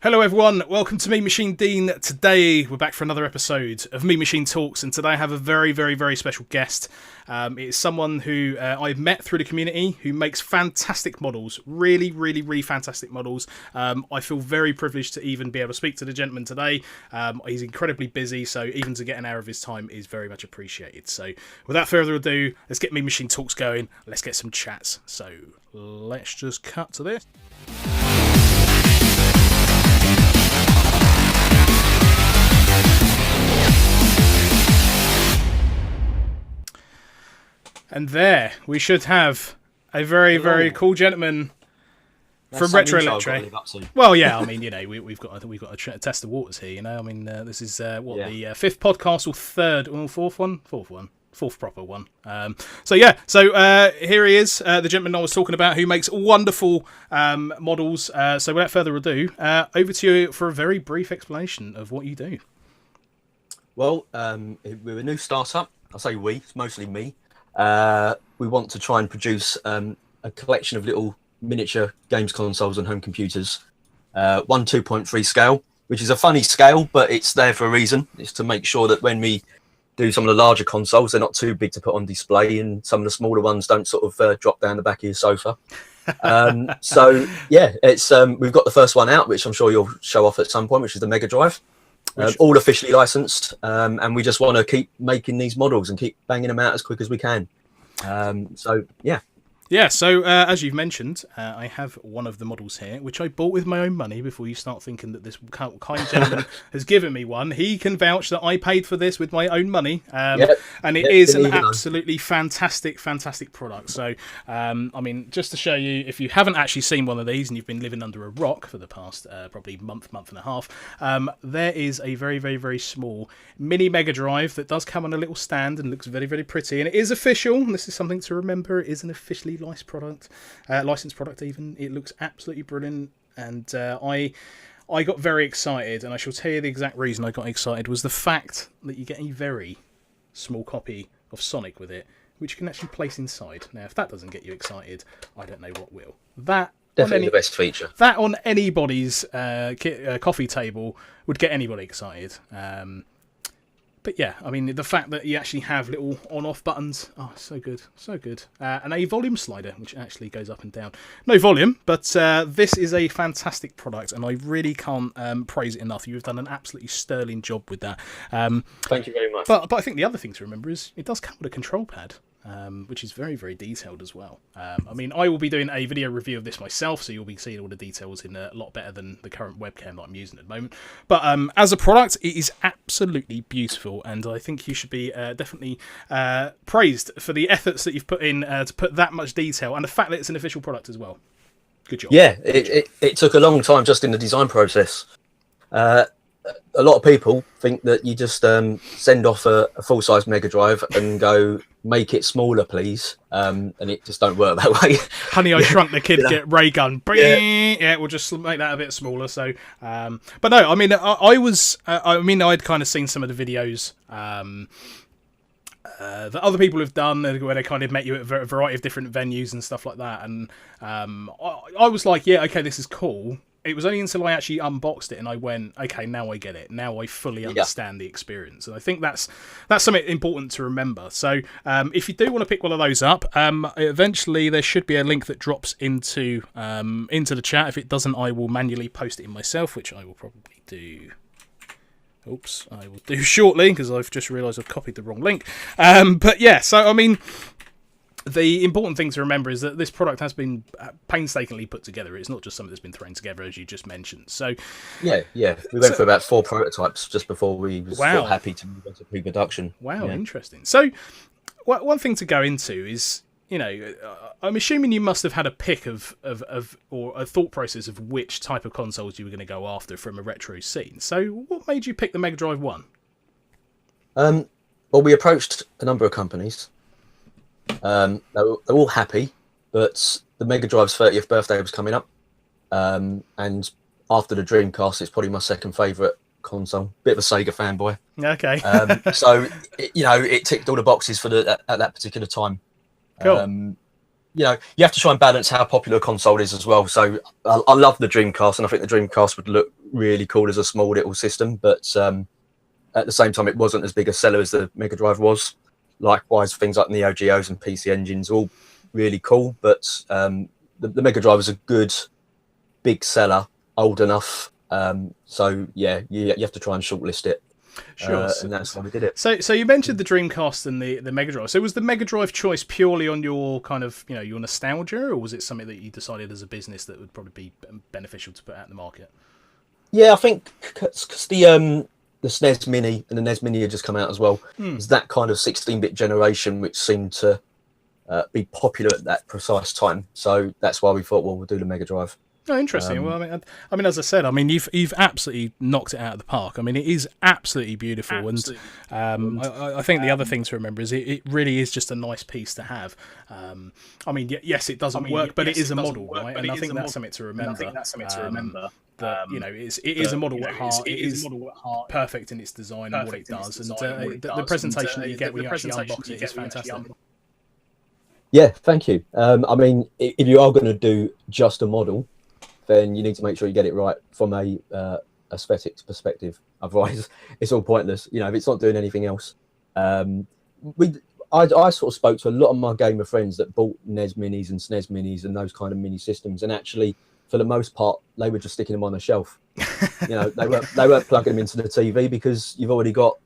Hello everyone, welcome to MeanMachineDean. Today we're back for another episode of Me Machine Talks, and today I have a very special guest. It's someone who I've met through the community who makes fantastic models, really fantastic models. I feel very privileged to even be able to speak to the gentleman today. He's incredibly busy, so even to get an hour of his time is very much appreciated. So without further ado, let's get Me Machine Talks going. Let's get some chats. So let's just cut to this. And there, we should have a very cool gentleman from Retro Electro. Well, yeah, I mean, you know, we've got to test the waters here. You know, I mean, this is the fifth podcast or fourth proper one. So here he is, the gentleman I was talking about, who makes wonderful models. So without further ado, over to you for a very brief explanation of what you do. Well, we're a new startup. I say we, it's mostly me. We want to try and produce a collection of little miniature games consoles and home computers. 2.3 scale, which is a funny scale, but it's there for a reason. It's to make sure that when we do some of the larger consoles, they're not too big to put on display, and some of the smaller ones don't sort of drop down the back of your sofa. So yeah, it's we've got the first one out, which I'm sure you'll show off at some point, which is the Mega Drive. All officially licensed, and we just want to keep making these models and keep banging them out as quick as we can. So as you've mentioned, I have one of the models here, which I bought with my own money. Before you start thinking that this kind gentleman has given me one, he can vouch that I paid for this with my own money, and it is an absolutely fantastic product. So I mean, just to show you, if you haven't actually seen one of these and you've been living under a rock for the past probably month and a half, there is a very small mini Mega Drive that does come on a little stand and looks very pretty, and it is official, and this is something to remember. It is an officially licensed product even. It looks absolutely brilliant, and I got very excited, and I shall tell you the exact reason I got excited was the fact that you get a very small copy of Sonic with it, which you can actually place inside. Now, if that doesn't get you excited, I don't know what will. That definitely the best feature. That on anybody's coffee table would get anybody excited. But yeah, I mean, the fact that you actually have little on-off buttons, so good. And a volume slider, which actually goes up and down. No volume, but this is a fantastic product, and I really can't praise it enough. You've done an absolutely sterling job with that. Thank you very much. But I think the other thing to remember is it does come with a control pad, which is very detailed as well. I mean, I will be doing a video review of this myself, so you'll be seeing all the details in a lot better than the current webcam that I'm using at the moment. But as a product, it is absolutely beautiful, and I think you should be definitely praised for the efforts that you've put in to put that much detail, and the fact that it's an official product as well. Good job. Yeah, it took a long time just in the design process. A lot of people think that you just send off a full-size Mega Drive and go, make it smaller, please. And it just don't work that way. Honey, I Shrunk the Kid, get ray gun. Yeah, we'll just make that a bit smaller. So, but no, I mean, I'd kind of seen some of the videos that other people have done where they kind of met you at a variety of different venues and stuff like that. And I was like, yeah, okay, this is cool. It was only until I actually unboxed it and I went, okay, now I get it. Now I fully understand the experience. And I think that's something important to remember. So if you do want to pick one of those up, eventually there should be a link that drops into the chat. If it doesn't, I will manually post it in myself, which I will probably do. Oops, I will do shortly because I've just realised I've copied the wrong link. But yeah, so I mean, the important thing to remember is that this product has been painstakingly put together. It's not just something that's been thrown together, as you just mentioned. So, yeah, we went through about 4 prototypes just before we was happy to move into pre-production. Wow, interesting. So, one thing to go into is, you know, I'm assuming you must have had a pick of or a thought process of which type of consoles you were going to go after from a retro scene. So, what made you pick the Mega Drive 1? Well, we approached a number of companies. They're all happy, but the Mega Drive's 30th birthday was coming up, and after the Dreamcast, it's probably my second favourite console. Bit of a Sega fanboy. Okay. So it ticked all the boxes for at that particular time. Cool. You have to try and balance how popular a console is as well. So I love the Dreamcast, and I think the Dreamcast would look really cool as a small little system, but at the same time, it wasn't as big a seller as the Mega Drive was. Likewise, things like Neo Geos and PC Engines all really cool, but the Mega Drive was a good big seller, old enough. So yeah, you have to try and shortlist it. Sure, and that's how we did it. So you mentioned the Dreamcast and the Mega Drive. So was the Mega Drive choice purely on your kind of your nostalgia, or was it something that you decided as a business that would probably be beneficial to put out in the market? Yeah, I think because the SNES Mini and the NES Mini had just come out as well. It's that kind of 16-bit generation which seemed to be popular at that precise time. So that's why we thought, well, we'll do the Mega Drive. Oh, interesting. Well, I mean, as I said, I mean, you've absolutely knocked it out of the park. I mean, it is absolutely beautiful, and I think the other thing to remember is it really is just a nice piece to have. I mean, yes, it doesn't work, but it is a model, right? And I think that's something to remember. That it is a model at heart. It is perfect in its design and what it does, and the presentation that you get when you actually unbox it is fantastic. Yeah, thank you. I mean, if you are going to do just a model, then you need to make sure you get it right from a aesthetics perspective. Otherwise, it's all pointless. If it's not doing anything else. I sort of spoke to a lot of my gamer friends that bought NES Minis and SNES Minis and those kind of mini systems, and actually, for the most part, they were just sticking them on a shelf. They weren't plugging them into the TV because you've already got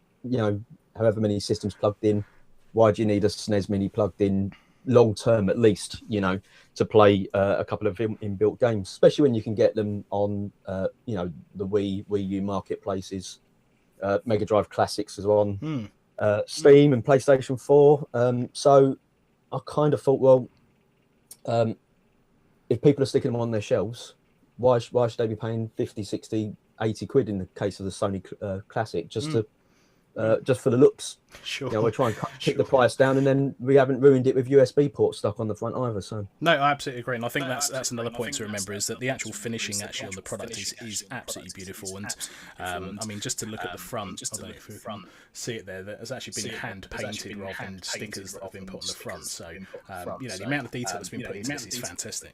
however many systems plugged in. Why do you need a SNES Mini plugged in long term, at least, to play a couple of inbuilt games, especially when you can get them on the Wii U marketplaces. Mega Drive Classics as well on Steam and PlayStation 4. So I kind of thought, well, if people are sticking them on their shelves, why should they be paying 50, 60, 80 quid in the case of the Sony Classic just for the looks? Sure. We're trying to kick the price down, and then we haven't ruined it with USB ports stuck on the front either. So no, I absolutely agree, and I think that's another point to remember is that the actual finishing actually on the product is absolutely beautiful. And I mean, just to look at the front, I don't know if you can see it there. That has actually been hand painted rather than stickers that have been put on the front. So the amount of detail that's been put into this is fantastic.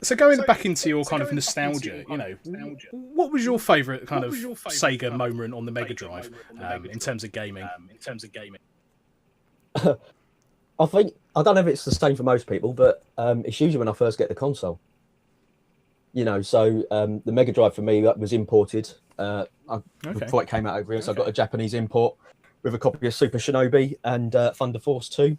So going back into your kind of nostalgia, what was your favourite kind of Sega moment on the Mega Drive in terms of gaming? I think, I don't know if it's the same for most people, but it's usually when I first get the console. So the Mega Drive for me, that was imported before it came out over here. So I got a Japanese import with a copy of Super Shinobi and Thunder Force 2.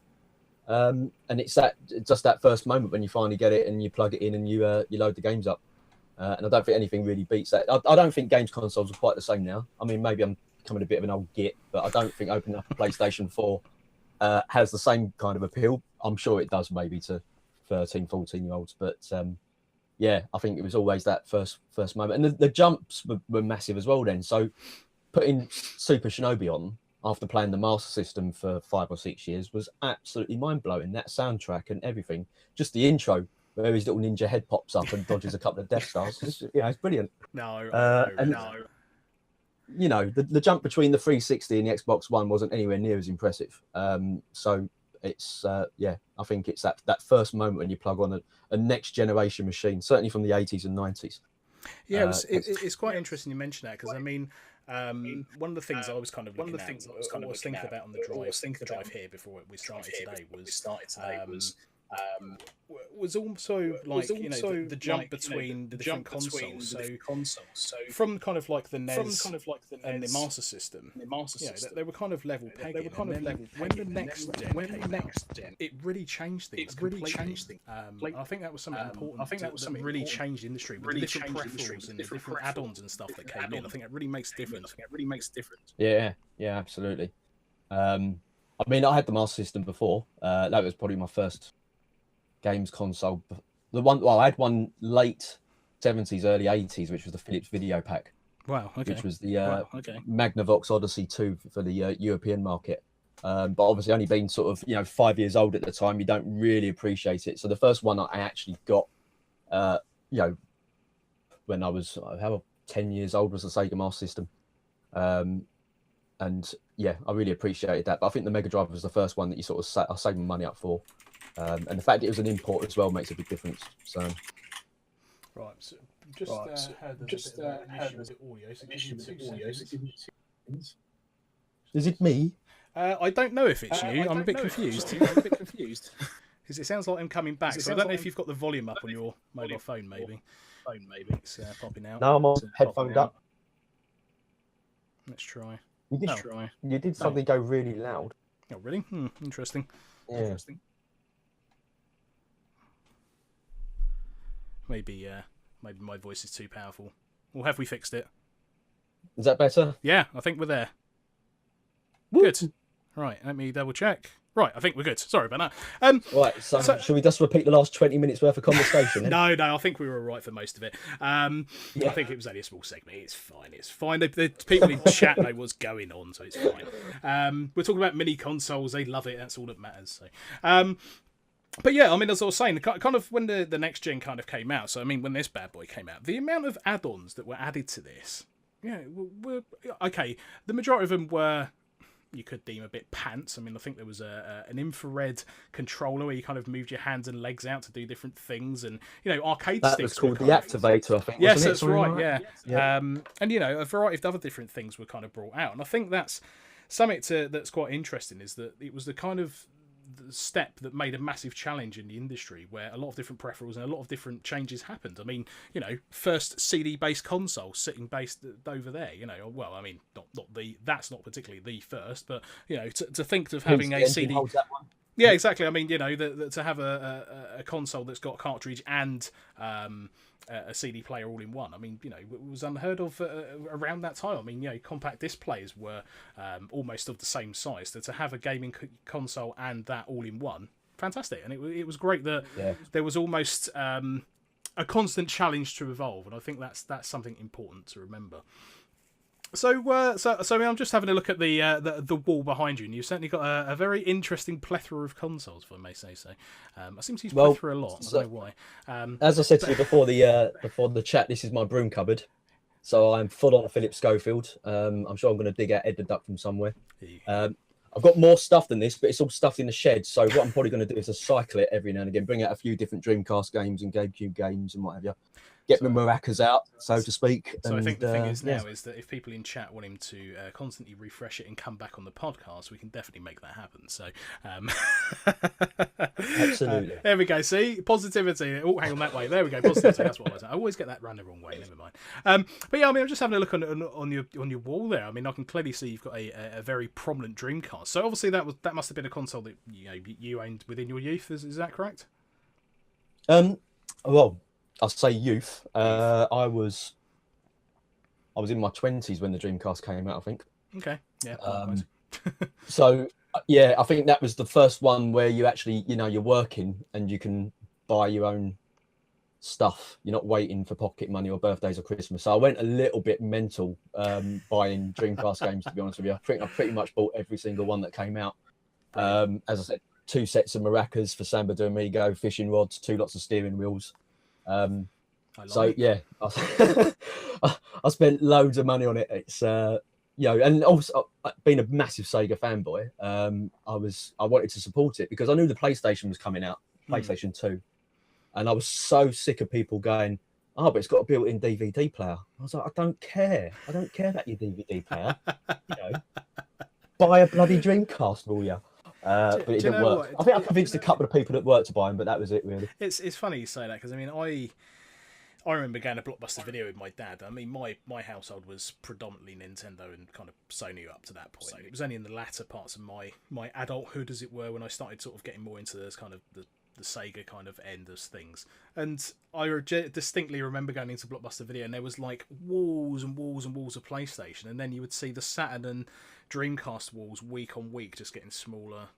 And it's just that first moment when you finally get it and you plug it in and you load the games up. And I don't think anything really beats that. I don't think games consoles are quite the same now. I mean, maybe I'm becoming a bit of an old git, but I don't think opening up a PlayStation 4 has the same kind of appeal. I'm sure it does maybe to 13, 14-year-olds. But yeah, I think it was always that first moment. And the jumps were massive as well then. So putting Super Shinobi on after playing the Master System for 5 or 6 years was absolutely mind-blowing. That soundtrack and everything. Just the intro, where his little ninja head pops up and dodges a couple of Death Stars. It's brilliant. The jump between the 360 and the Xbox One wasn't anywhere near as impressive. So it's, I think it's that first moment when you plug on a next-generation machine, certainly from the 80s and 90s. Yeah, it's quite interesting you mention that, because I mean, one of the things I was kind of looking at, I was thinking about on the drive here before we started today was also like the jump between the different consoles. So from kind of like the NES and the Master System, they were kind of level pegging. When the next gen, it really changed things. I think that was something important. I think that was something really changed the industry with the different peripherals and the different add-ons and stuff that came in. I think it really makes a difference. Yeah, absolutely. I mean, I had the Master System before. That was probably my first games console. I had one late 70s, early 80s, which was the Philips Video Pack. Wow, okay. Which was the Magnavox Odyssey 2 for the European market. But obviously only being sort of 5 years old at the time, you don't really appreciate it. So the first one I actually got when I was 10 years old was the Sega Master System. And yeah, I really appreciated that. But I think the Mega Drive was the first one that you sort of I saved my money up for. And the fact it was an import as well makes a big difference. So Right, so just heard there's a bit of an issue with the audio, so give me 2 seconds. Is it me? I don't know if it's you. I'm a bit confused. Because it sounds like I'm coming back, so I don't know if you've got the volume up on your mobile phone, maybe. It's popping out. No, I'm on headphoned up. Let's try. You did something go really loud. Oh, really? Interesting. Yeah. Interesting. Maybe my voice is too powerful. Or have we fixed it? Is that better? Yeah, I think we're there. Woo. Good. Right, let me double check. Right, I think we're good. Sorry about that. Right, so should we just repeat the last 20 minutes worth of conversation? No, I think we were all right for most of it. I think it was only a small segment. It's fine. The people in chat know what's going on, so it's fine. We're talking about mini consoles. They love it. That's all that matters. So. But yeah, I mean, as I was saying, kind of when the next gen kind of came out, so I mean, when this bad boy came out, the amount of add-ons that were added to this, were okay. The majority of them were, you could deem, a bit pants. I mean, I think there was an infrared controller where you kind of moved your hands and legs out to do different things, and arcade sticks. That was called the Activator, I think. Yes, that's right. Yeah. And a variety of other different things were kind of brought out, and I think that's something that's quite interesting. Is that it was the kind of step that made a massive challenge in the industry, where a lot of different peripherals and a lot of different changes happened. I mean, first CD-based console sitting based over there. Well, I mean, that's not particularly the first, but to think of having a CD. Yeah, exactly. I mean, to have a console that's got cartridge and a CD player all in one. I mean, it was unheard of around that time. I mean, compact disc players were almost of the same size. So to have a gaming console and that all in one, fantastic. And it was great that there was almost a constant challenge to evolve, and I think that's something important to remember. So I'm just having a look at the wall behind you, and you've certainly got a very interesting plethora of consoles, if I may say so. I seem to use plethora a lot. I don't know why. As I said to you before the chat, this is my broom cupboard, so I'm full on Philip Schofield. I'm sure I'm going to dig out Ed the Duck from somewhere. I've got more stuff than this, but it's all stuffed in the shed. So what I'm probably going to do is just cycle it every now and again, bring out a few different Dreamcast games and GameCube games and what have you. Get my maracas out, so to speak. So I think the thing is now is that if people in chat want him to constantly refresh it and come back on the podcast, we can definitely make that happen. So absolutely. There we go. See, positivity. Oh, hang on that way. There we go. Positivity. That's what I was. I always get that run the wrong way. Never mind. But yeah, I mean, I'm just having a look on your wall there. I mean, I can clearly see you've got a very prominent Dreamcast. So obviously that must have been a console that you owned within your youth. Is that correct? Well, I'll say youth. I was in my 20s when the Dreamcast came out, I think. Okay. Yeah. So yeah, I think that was the first one where you actually, you're working and you can buy your own stuff. You're not waiting for pocket money or birthdays or Christmas. So I went a little bit mental buying Dreamcast games, to be honest with you. I pretty much bought every single one that came out. As I said, 2 sets of maracas for Samba de Amigo, fishing rods, 2 lots of steering wheels. Yeah, I spent loads of money on it. It's and also being a massive Sega fanboy, I wanted to support it because I knew the PlayStation was coming out, PlayStation 2, and I was so sick of people going, "Oh, but it's got a built-in DVD player." I was like, "I don't care about your DVD player. Buy a bloody Dreamcast, will you?" But it didn't work. I think I convinced a couple of people at work to buy them, but that was it, really. It's funny you say that because I mean I remember going to Blockbuster Video with my dad. I mean my household was predominantly Nintendo and kind of Sony up to that point. It was only in the latter parts of my adulthood, as it were, when I started sort of getting more into this kind of the Sega kind of end of things. And I distinctly remember going into Blockbuster Video and there was like walls and walls and walls of PlayStation, and then you would see the Saturn and Dreamcast walls week on week just getting smaller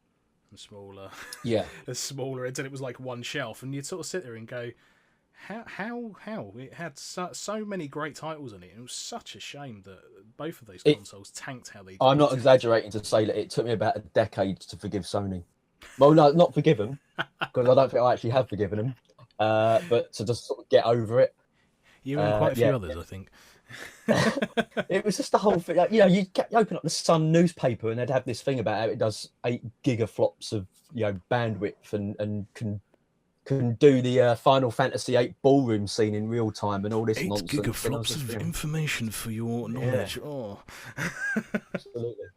and smaller, and smaller until it was like one shelf, and you'd sort of sit there and go, how it had so many great titles in it. It was such a shame that both of those consoles tanked how they did. I'm not exaggerating to say that it took me about a decade to forgive Sony. Well, no, not forgive them, because I don't think I actually have forgiven them, but to just sort of get over it. You and quite a few others, I think. It was just the whole thing. You open up the Sun newspaper and they'd have this thing about how it does 8 gigaflops of bandwidth and can can do the Final Fantasy VIII ballroom scene in real time and all this 8 nonsense. gigaflops of information for your knowledge. Oh. Absolutely.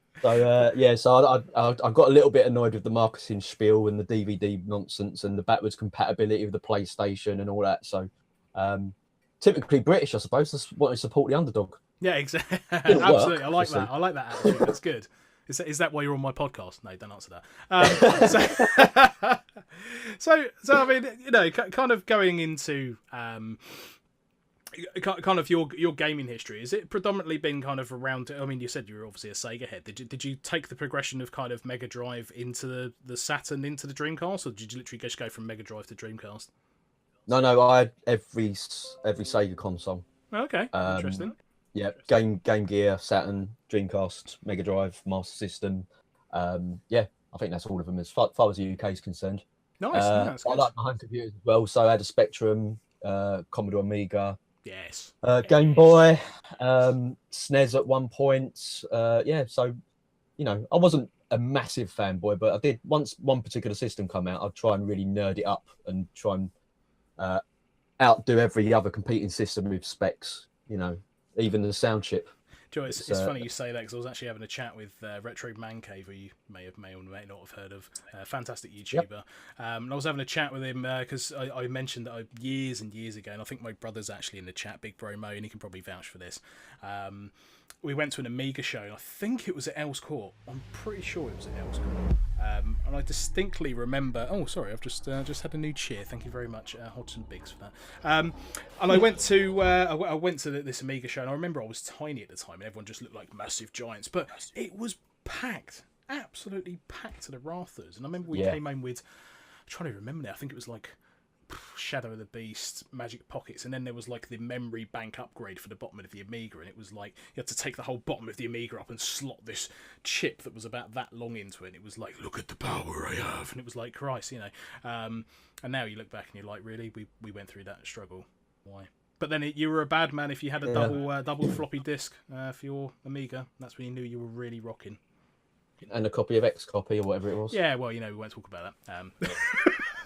So I got a little bit annoyed with the marketing spiel and the DVD nonsense and the backwards compatibility of the PlayStation and all that. So typically British, I suppose, just want to support the underdog. Yeah, exactly. Didn't Absolutely. work, I like obviously. that. I like that attitude. That's good. Is that why you're on my podcast? No, don't answer that. So I mean, you know, kind of going into kind of your gaming history. Is it predominantly been kind of around? I mean, you said you were obviously a Sega head. Did you take the progression of kind of Mega Drive into the Saturn into the Dreamcast, or did you literally just go from Mega Drive to Dreamcast? No, I had every Sega console. Okay, interesting. Yeah, Game Gear, Saturn, Dreamcast, Mega Drive, Master System. Yeah, I think that's all of them as far as the UK is concerned. Nice. That's I good. like my home computers as well, so I had a Spectrum, Commodore Amiga, Yes. Game Boy, SNES at one point. Yeah, so you know, I wasn't a massive fanboy, but I did once one particular system come out, I'd try and really nerd it up and try and outdo every other competing system with specs. You know, even the sound chip. Joe, it's funny you say that because I was actually having a chat with Retro Man Cave, who you may or may not have heard of, fantastic YouTuber. Yep. And I was having a chat with him because I mentioned that years and years ago, and I think my brother's actually in the chat, Big Bro Mo, and he can probably vouch for this. We went to an Amiga show, and I think it was at Earls Court. I'm pretty sure it was at Earls Court. And I distinctly remember. Oh, sorry, I've just had a new cheer. Thank you very much, Hodgson Biggs, for that. And I went to this Amiga show, and I remember I was tiny at the time, and everyone just looked like massive giants, but it was packed, absolutely packed to the rafters. And I remember we came home with. I'm trying to remember now. I think it was like Shadow of the Beast, Magic Pockets, and then there was like the memory bank upgrade for the bottom of the Amiga, and it was like you had to take the whole bottom of the Amiga up and slot this chip that was about that long into it, and it was like, look at the power I have, and it was like, Christ, you know. And now you look back and you're like, really, we went through that struggle. Why? But then you were a bad man if you had a double floppy disk for your Amiga. That's when you knew you were really rocking. And a copy of X Copy or whatever it was. Yeah, well, you know, we won't talk about that.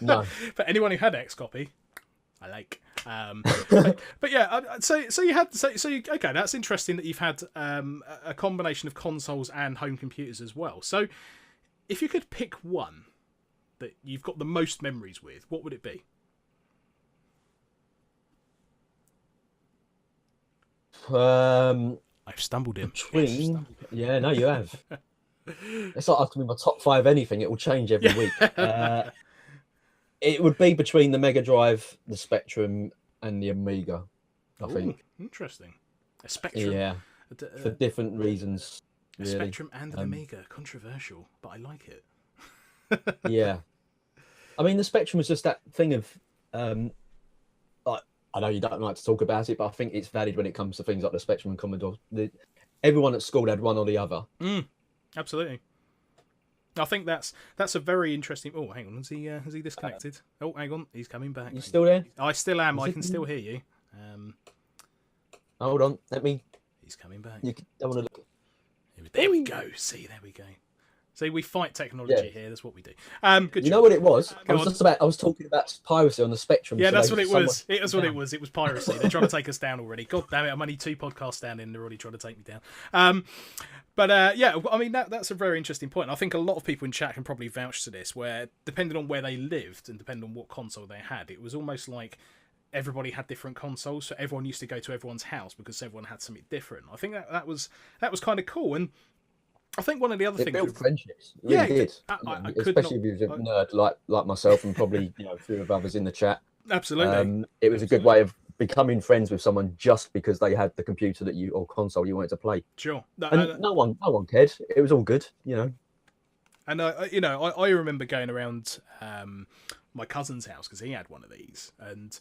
No. But anyone who had X Copy, I like. But yeah, so you had okay. That's interesting that you've had a combination of consoles and home computers as well. So if you could pick one that you've got the most memories with, what would it be? I've stumbled in. Yeah, no, you have. It's like asking me my top 5 anything. It will change every week. It would be between the Mega Drive, the Spectrum, and the Amiga, I think. Interesting. A Spectrum. Yeah, for different reasons. Really. A Spectrum and an Amiga. Controversial, but I like it. Yeah. I mean, the Spectrum was just that thing of... like, I know you don't like to talk about it, but I think it's valid when it comes to things like the Spectrum and Commodore. Everyone at school had one or the other. Absolutely. I think that's a very interesting. Oh, hang on, has he disconnected? Oh, hang on, he's coming back. You still there? I still am. I can still hear you. Hold on, He's coming back. You don't want to look. There we go. See, there we go. See, we fight technology here. That's what we do. Good. You know what it was? I was talking about piracy on the Spectrum. Yeah, that's what it was. It was what it was. It was piracy. They're trying to take us down already. God damn it! I'm only 2 podcasts down in. They're already trying to take me down. But yeah, I mean that's a very interesting point. I think a lot of people in chat can probably vouch to this. Where depending on where they lived and depending on what console they had, it was almost like everybody had different consoles, so everyone used to go to everyone's house because everyone had something different. I think that was kind of cool. And I think one of the other things built friendships. It really did. Especially if you was a nerd like myself and probably a few of others in the chat. Absolutely. It was a good way of becoming friends with someone just because they had the computer or console you wanted to play. Sure. And no one cared. It was all good, And I remember going around my cousin's house because he had one of these, and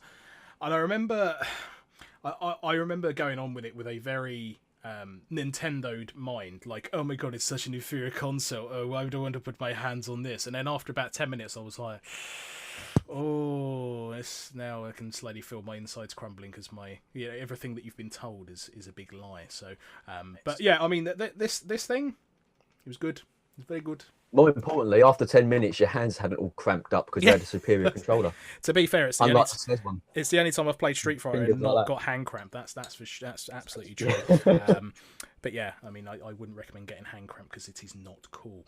I remember going on with it with a very Nintendo'd mind, like, oh my god, it's such an inferior console. Oh, I don't want to put my hands on this. And then after about 10 minutes, I was like, oh, now I can slowly feel my insides crumbling because everything that you've been told is a big lie. So, but yeah, I mean, this thing, it was good. It was very good. more importantly, after 10 minutes, your hands hadn't all cramped up because you Yeah. had a superior controller. To be fair, Unlike the SNES one. it's the only time I've played Street Fighter Fingers and like not that. got hand cramp. That's absolutely true. Yeah. But yeah, I mean, I wouldn't recommend getting hand cramp because it is not cool.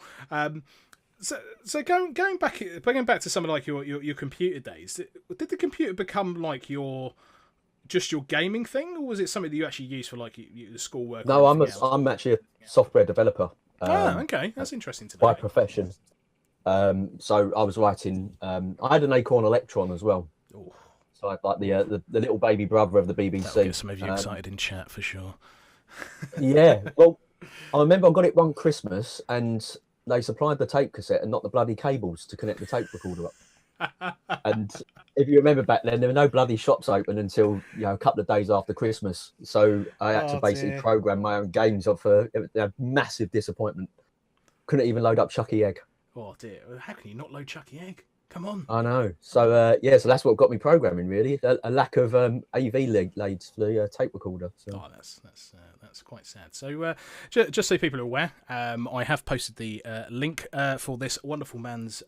So going back to something like your computer days, did the computer become like your gaming thing, or was it something that you actually use for like your schoolwork? No, or anything else? I'm actually a software developer. Okay, that's interesting to By know. profession. So I was writing. I had an Acorn Electron as well. Ooh, So I had like the little baby brother of the BBC. that'll get some of you excited in chat for sure. Yeah. Well, I remember I got it one Christmas and they supplied the tape cassette and not the bloody cables to connect the tape recorder up. And if you remember back then, there were no bloody shops open until a couple of days after Christmas. So I had to basically dear. program my own games off it was a massive disappointment. Couldn't even load up Chucky Egg. Oh dear, how can you not load Chucky Egg? Come on. I know. So so that's what got me programming really. A lack of AV leads for the tape recorder. So. Oh, that's quite sad. So just so people are aware, I have posted the link for this wonderful man's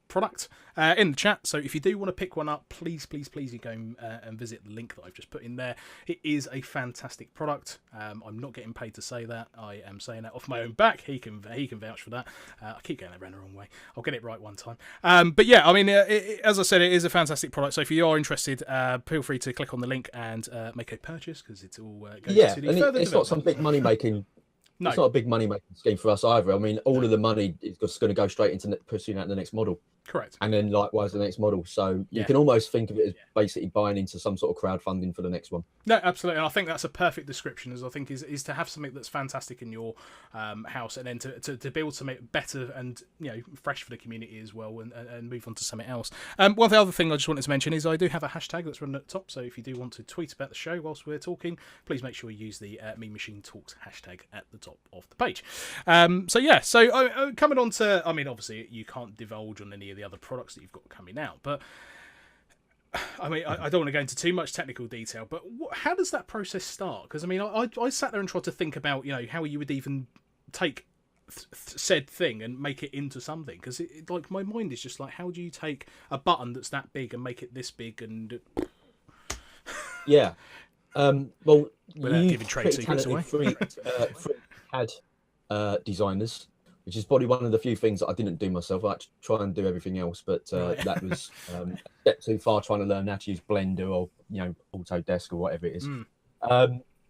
product in the chat. So if you do want to pick one up, please you go and visit the link that I've just put in there. It is a fantastic product. I'm not getting paid to say that. I am saying that off my own back. He can vouch for that. I keep getting that around the wrong way. I'll get it right one time. But yeah, I mean, as I said, it is a fantastic product. So if you are interested, feel free to click on the link and make a purchase because it's all goes to the further it's not some big money making. No. It's not a big money making scheme for us either. I mean, all of the money is just going to go straight into pushing out the next model. Correct. And then likewise the next model. So you can almost think of it as basically buying into some sort of crowdfunding for the next one. No, absolutely. And I think that's a perfect description, as I think is to have something that's fantastic in your house and then to be able to make it better and fresh for the community as well and move on to something else. One of the other thing I just wanted to mention is I do have a hashtag that's running at the top. So if you do want to tweet about the show whilst we're talking, please make sure you use the MeanMachineTalks hashtag at the top of the page. So coming on to, I mean, obviously you can't divulge on any of the other products that you've got coming out, but I mean, I don't want to go into too much technical detail, but how does that process start? Because I mean, I sat there and tried to think about how you would even take said thing and make it into something, because like my mind is just like, how do you take a button that's that big and make it this big and well, without giving trade secrets away. Free CAD designers, which is probably one of the few things that I didn't do myself. I had to try and do everything else, but that was a step too far trying to learn how to use Blender or Autodesk or whatever it is.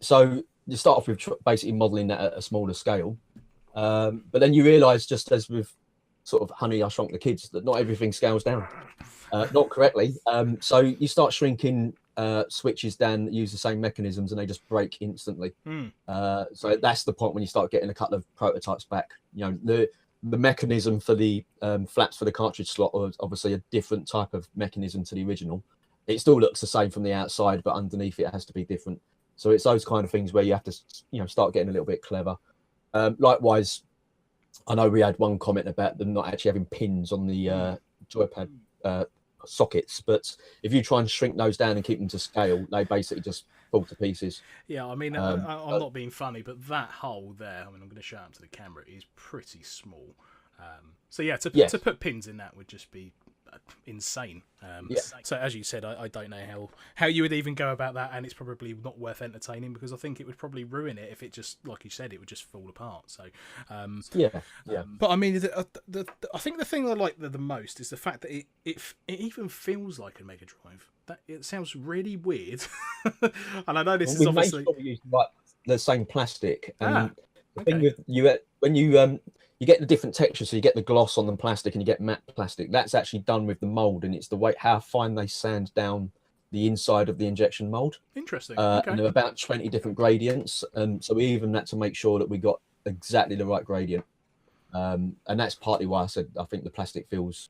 So you start off with basically modeling that at a smaller scale, but then you realise, just as with sort of Honey, I Shrunk the Kids, that not everything scales down, not correctly. So you start shrinking switches down that use the same mechanisms and they just break instantly. So that's the point when you start getting a couple of prototypes back. The mechanism for the flaps for the cartridge slot was obviously a different type of mechanism to the original. It still looks the same from the outside, but underneath it has to be different. So it's those kind of things where you have to start getting a little bit clever. Likewise, I know we had one comment about them not actually having pins on the joypad sockets, but if you try and shrink those down and keep them to scale, they basically just fall to pieces. Yeah, I mean, I'm not being funny, but that hole there, I mean, I'm going to show it up to the camera, is pretty small. So yeah, to put pins in that would just be insane. So as you said, I don't know how you would even go about that, and it's probably not worth entertaining, because I think it would probably ruin it if it just, like you said, it would just fall apart. So but I mean, I think the thing I like the most is the fact that it even feels like a Mega Drive. That it sounds really weird, and I know this is obviously use like the same plastic. And the thing with when you get the different textures, so you get the gloss on the plastic and you get matte plastic. That's actually done with the mold, and it's the way how fine they sand down the inside of the injection mold. Interesting. And there are about 20 different gradients, and so we even had to make sure that we got exactly the right gradient. And that's partly why I said I think the plastic feels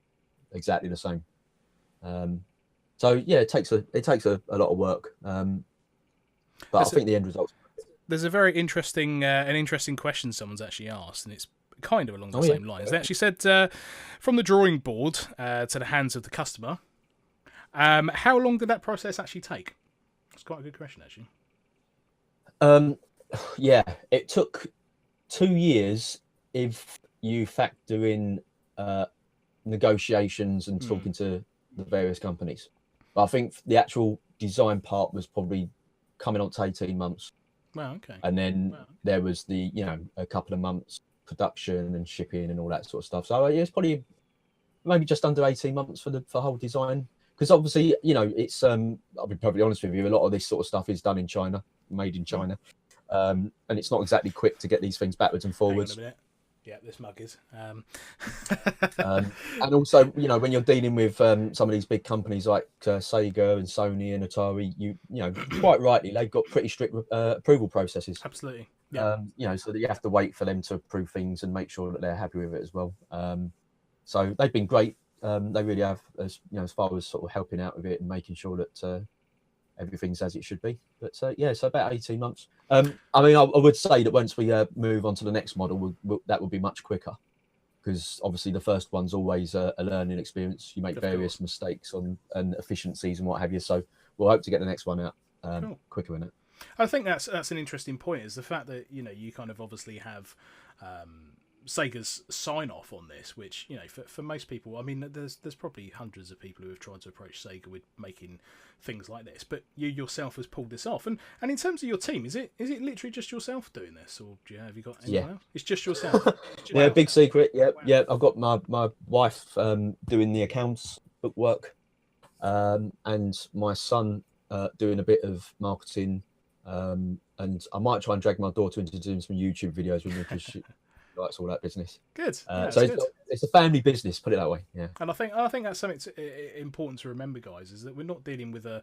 exactly the same. So yeah, it takes a lot of work, but I think the end result. There's a very interesting question someone's actually asked, and it's kind of along the same lines. They actually said, from the drawing board to the hands of the customer, how long did that process actually take? It's quite a good question, actually. Yeah, it took 2 years. If you factor in negotiations and talking to the various companies. But I think the actual design part was probably coming on to 18 months. Wow, okay. And then there was the, a couple of months production and shipping and all that sort of stuff. So yeah, it's probably maybe just under 18 months for the whole design. Because obviously, it's, I'll be perfectly honest with you, a lot of this sort of stuff is done in China, made in China. And it's not exactly quick to get these things backwards and forwards. Hang on a minute. Yeah, this mug is. And also, when you're dealing with some of these big companies like Sega and Sony and Atari, you quite rightly, they've got pretty strict approval processes. Absolutely. Yeah. So that you have to wait for them to approve things and make sure that they're happy with it as well. So they've been great. They really have, as far as sort of helping out with it and making sure that everything's as it should be. But so about 18 months. I would say that once we move on to the next model, that will be much quicker, because obviously the first one's always a learning experience. You make various mistakes and efficiencies and what have you. So we'll hope to get the next one out quicker in it. I think that's an interesting point, is the fact that you kind of obviously have Sega's sign off on this, which for most people, I mean, there's probably hundreds of people who have tried to approach Sega with making things like this, but you yourself has pulled this off. And in terms of your team, is it literally just yourself doing this, or have you got anyone else? It's just yourself. Yeah, big secret. Yeah. I've got my wife doing the accounts bookwork, and my son doing a bit of marketing, and I might try and drag my daughter into doing some YouTube videos with me, because she likes all that business. Good. It's a family business, put it that way. Yeah. And I think that's something important to remember, guys, is that we're not dealing with a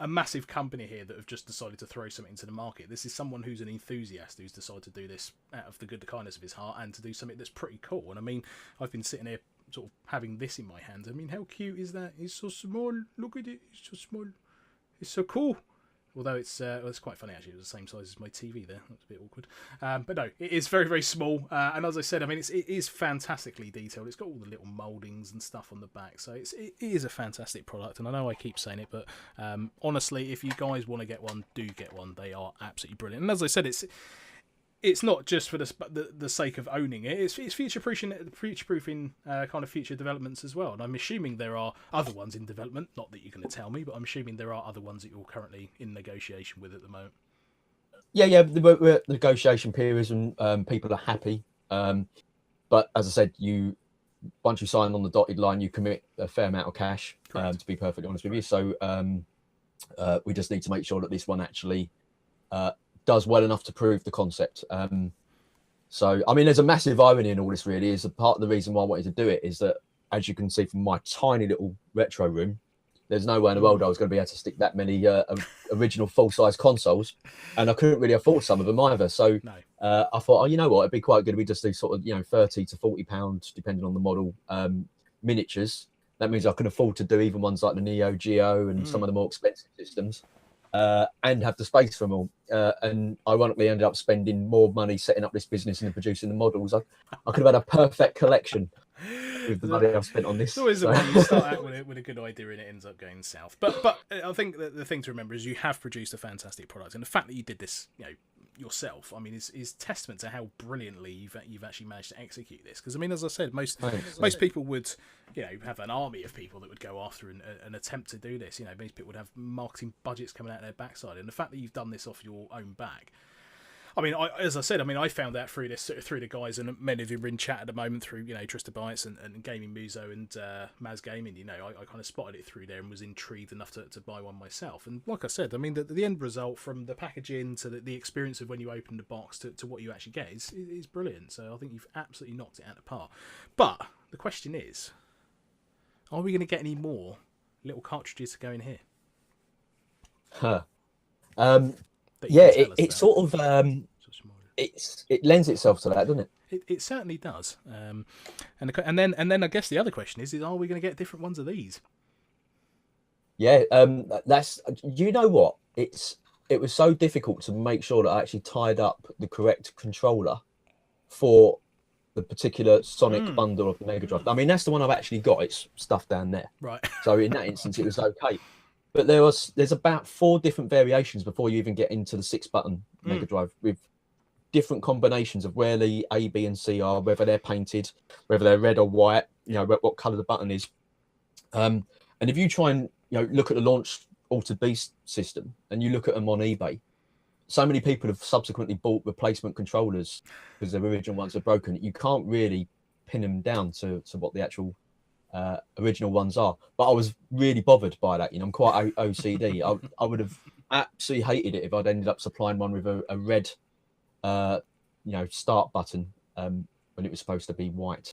massive company here that have just decided to throw something into the market. This is someone who's an enthusiast who's decided to do this out of the kindness of his heart, and to do something that's pretty cool. And I mean, I've been sitting here sort of having this in my hands. I mean, how cute is that? It's so small. Look at it. It's so small. It's so cool. Although it's quite funny, actually. It was the same size as my TV there. That's a bit awkward. But no, it is very, very small. And as I said, I mean, it is fantastically detailed. It's got all the little mouldings and stuff on the back. So it is a fantastic product. And I know I keep saying it, but honestly, if you guys want to get one, do get one. They are absolutely brilliant. And as I said, it's not just for the sake of owning it. It's future-proofing kind of future developments as well. And I'm assuming there are other ones in development. Not that you're going to tell me, but I'm assuming there are other ones that you're currently in negotiation with at the moment. Yeah. We're at negotiation periods, and people are happy. But as I said, once you sign on the dotted line, you commit a fair amount of cash. To be perfectly honest with you. So we just need to make sure that this one actually does well enough to prove the concept. So, I mean, there's a massive irony in all this, really. Is a part of the reason why I wanted to do it is that, as you can see from my tiny little retro room, there's no way in the world I was going to be able to stick that many original full-size consoles, and I couldn't really afford some of them either. So I thought, you know what, it'd be quite good if we just do sort of, £30 to £40, depending on the model, miniatures. That means I can afford to do even ones like the Neo Geo and some of the more expensive systems. And have the space for them all. And ironically ended up spending more money setting up this business and producing the models. I could have had a perfect collection with the money I've spent on this. It's always the one you start out with a good idea and it ends up going south. But I think that the thing to remember is you have produced a fantastic product, and the fact that you did this, yourself, I mean, is testament to how brilliantly you've actually managed to execute this. Because I mean, as I said, most people would have an army of people that would go after and attempt to do this. Most people would have marketing budgets coming out of their backside, and the fact that you've done this off your own back, I mean, as I said, I mean, I found out through the guys, and many of you are in chat at the moment through, Trista Bites and Gaming Muso and Maz Gaming. I kind of spotted it through there and was intrigued enough to buy one myself. And like I said, I mean, the end result, from the packaging to the experience of when you open the box to what you actually get is brilliant. So I think you've absolutely knocked it out of the park. But the question is, are we going to get any more little cartridges to go in here? It's sort of it lends itself to that, doesn't it? It certainly does. And then I guess the other question is are we going to get different ones of these? Yeah, that's, you know what, it was so difficult to make sure that I actually tied up the correct controller for the particular Sonic bundle of the Mega Drive. I mean, that's the one I've actually got. It's stuffed down there. Right. So in that instance, it was okay. But there's about 4 different variations before you even get into the 6-button Mega Drive with different combinations of where the A, B, and C are, whether they're painted, whether they're red or white, what color the button is. And if you try and look at the launch Altered Beast system and you look at them on eBay, so many people have subsequently bought replacement controllers because their original ones are broken. You can't really pin them down to what the actual original ones are. But I was really bothered by that. I'm quite OCD. I would have absolutely hated it if I'd ended up supplying one with a red start button when it was supposed to be white.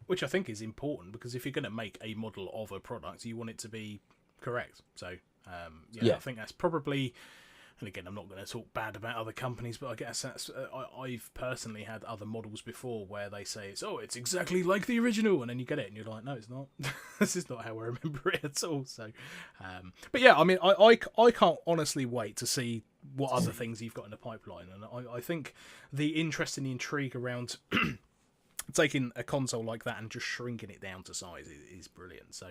Which I think is important, because if you're going to make a model of a product, you want it to be correct. So I think that's probably, and again, I'm not going to talk bad about other companies, but I guess that's I've personally had other models before where they say it's exactly like the original, and then you get it and you're like, no, it's not. This is not how I remember it at all. So but yeah, I mean, I can't honestly wait to see what other things you've got in the pipeline, and I think the interest and the intrigue around taking a console like that and just shrinking it down to size is brilliant. So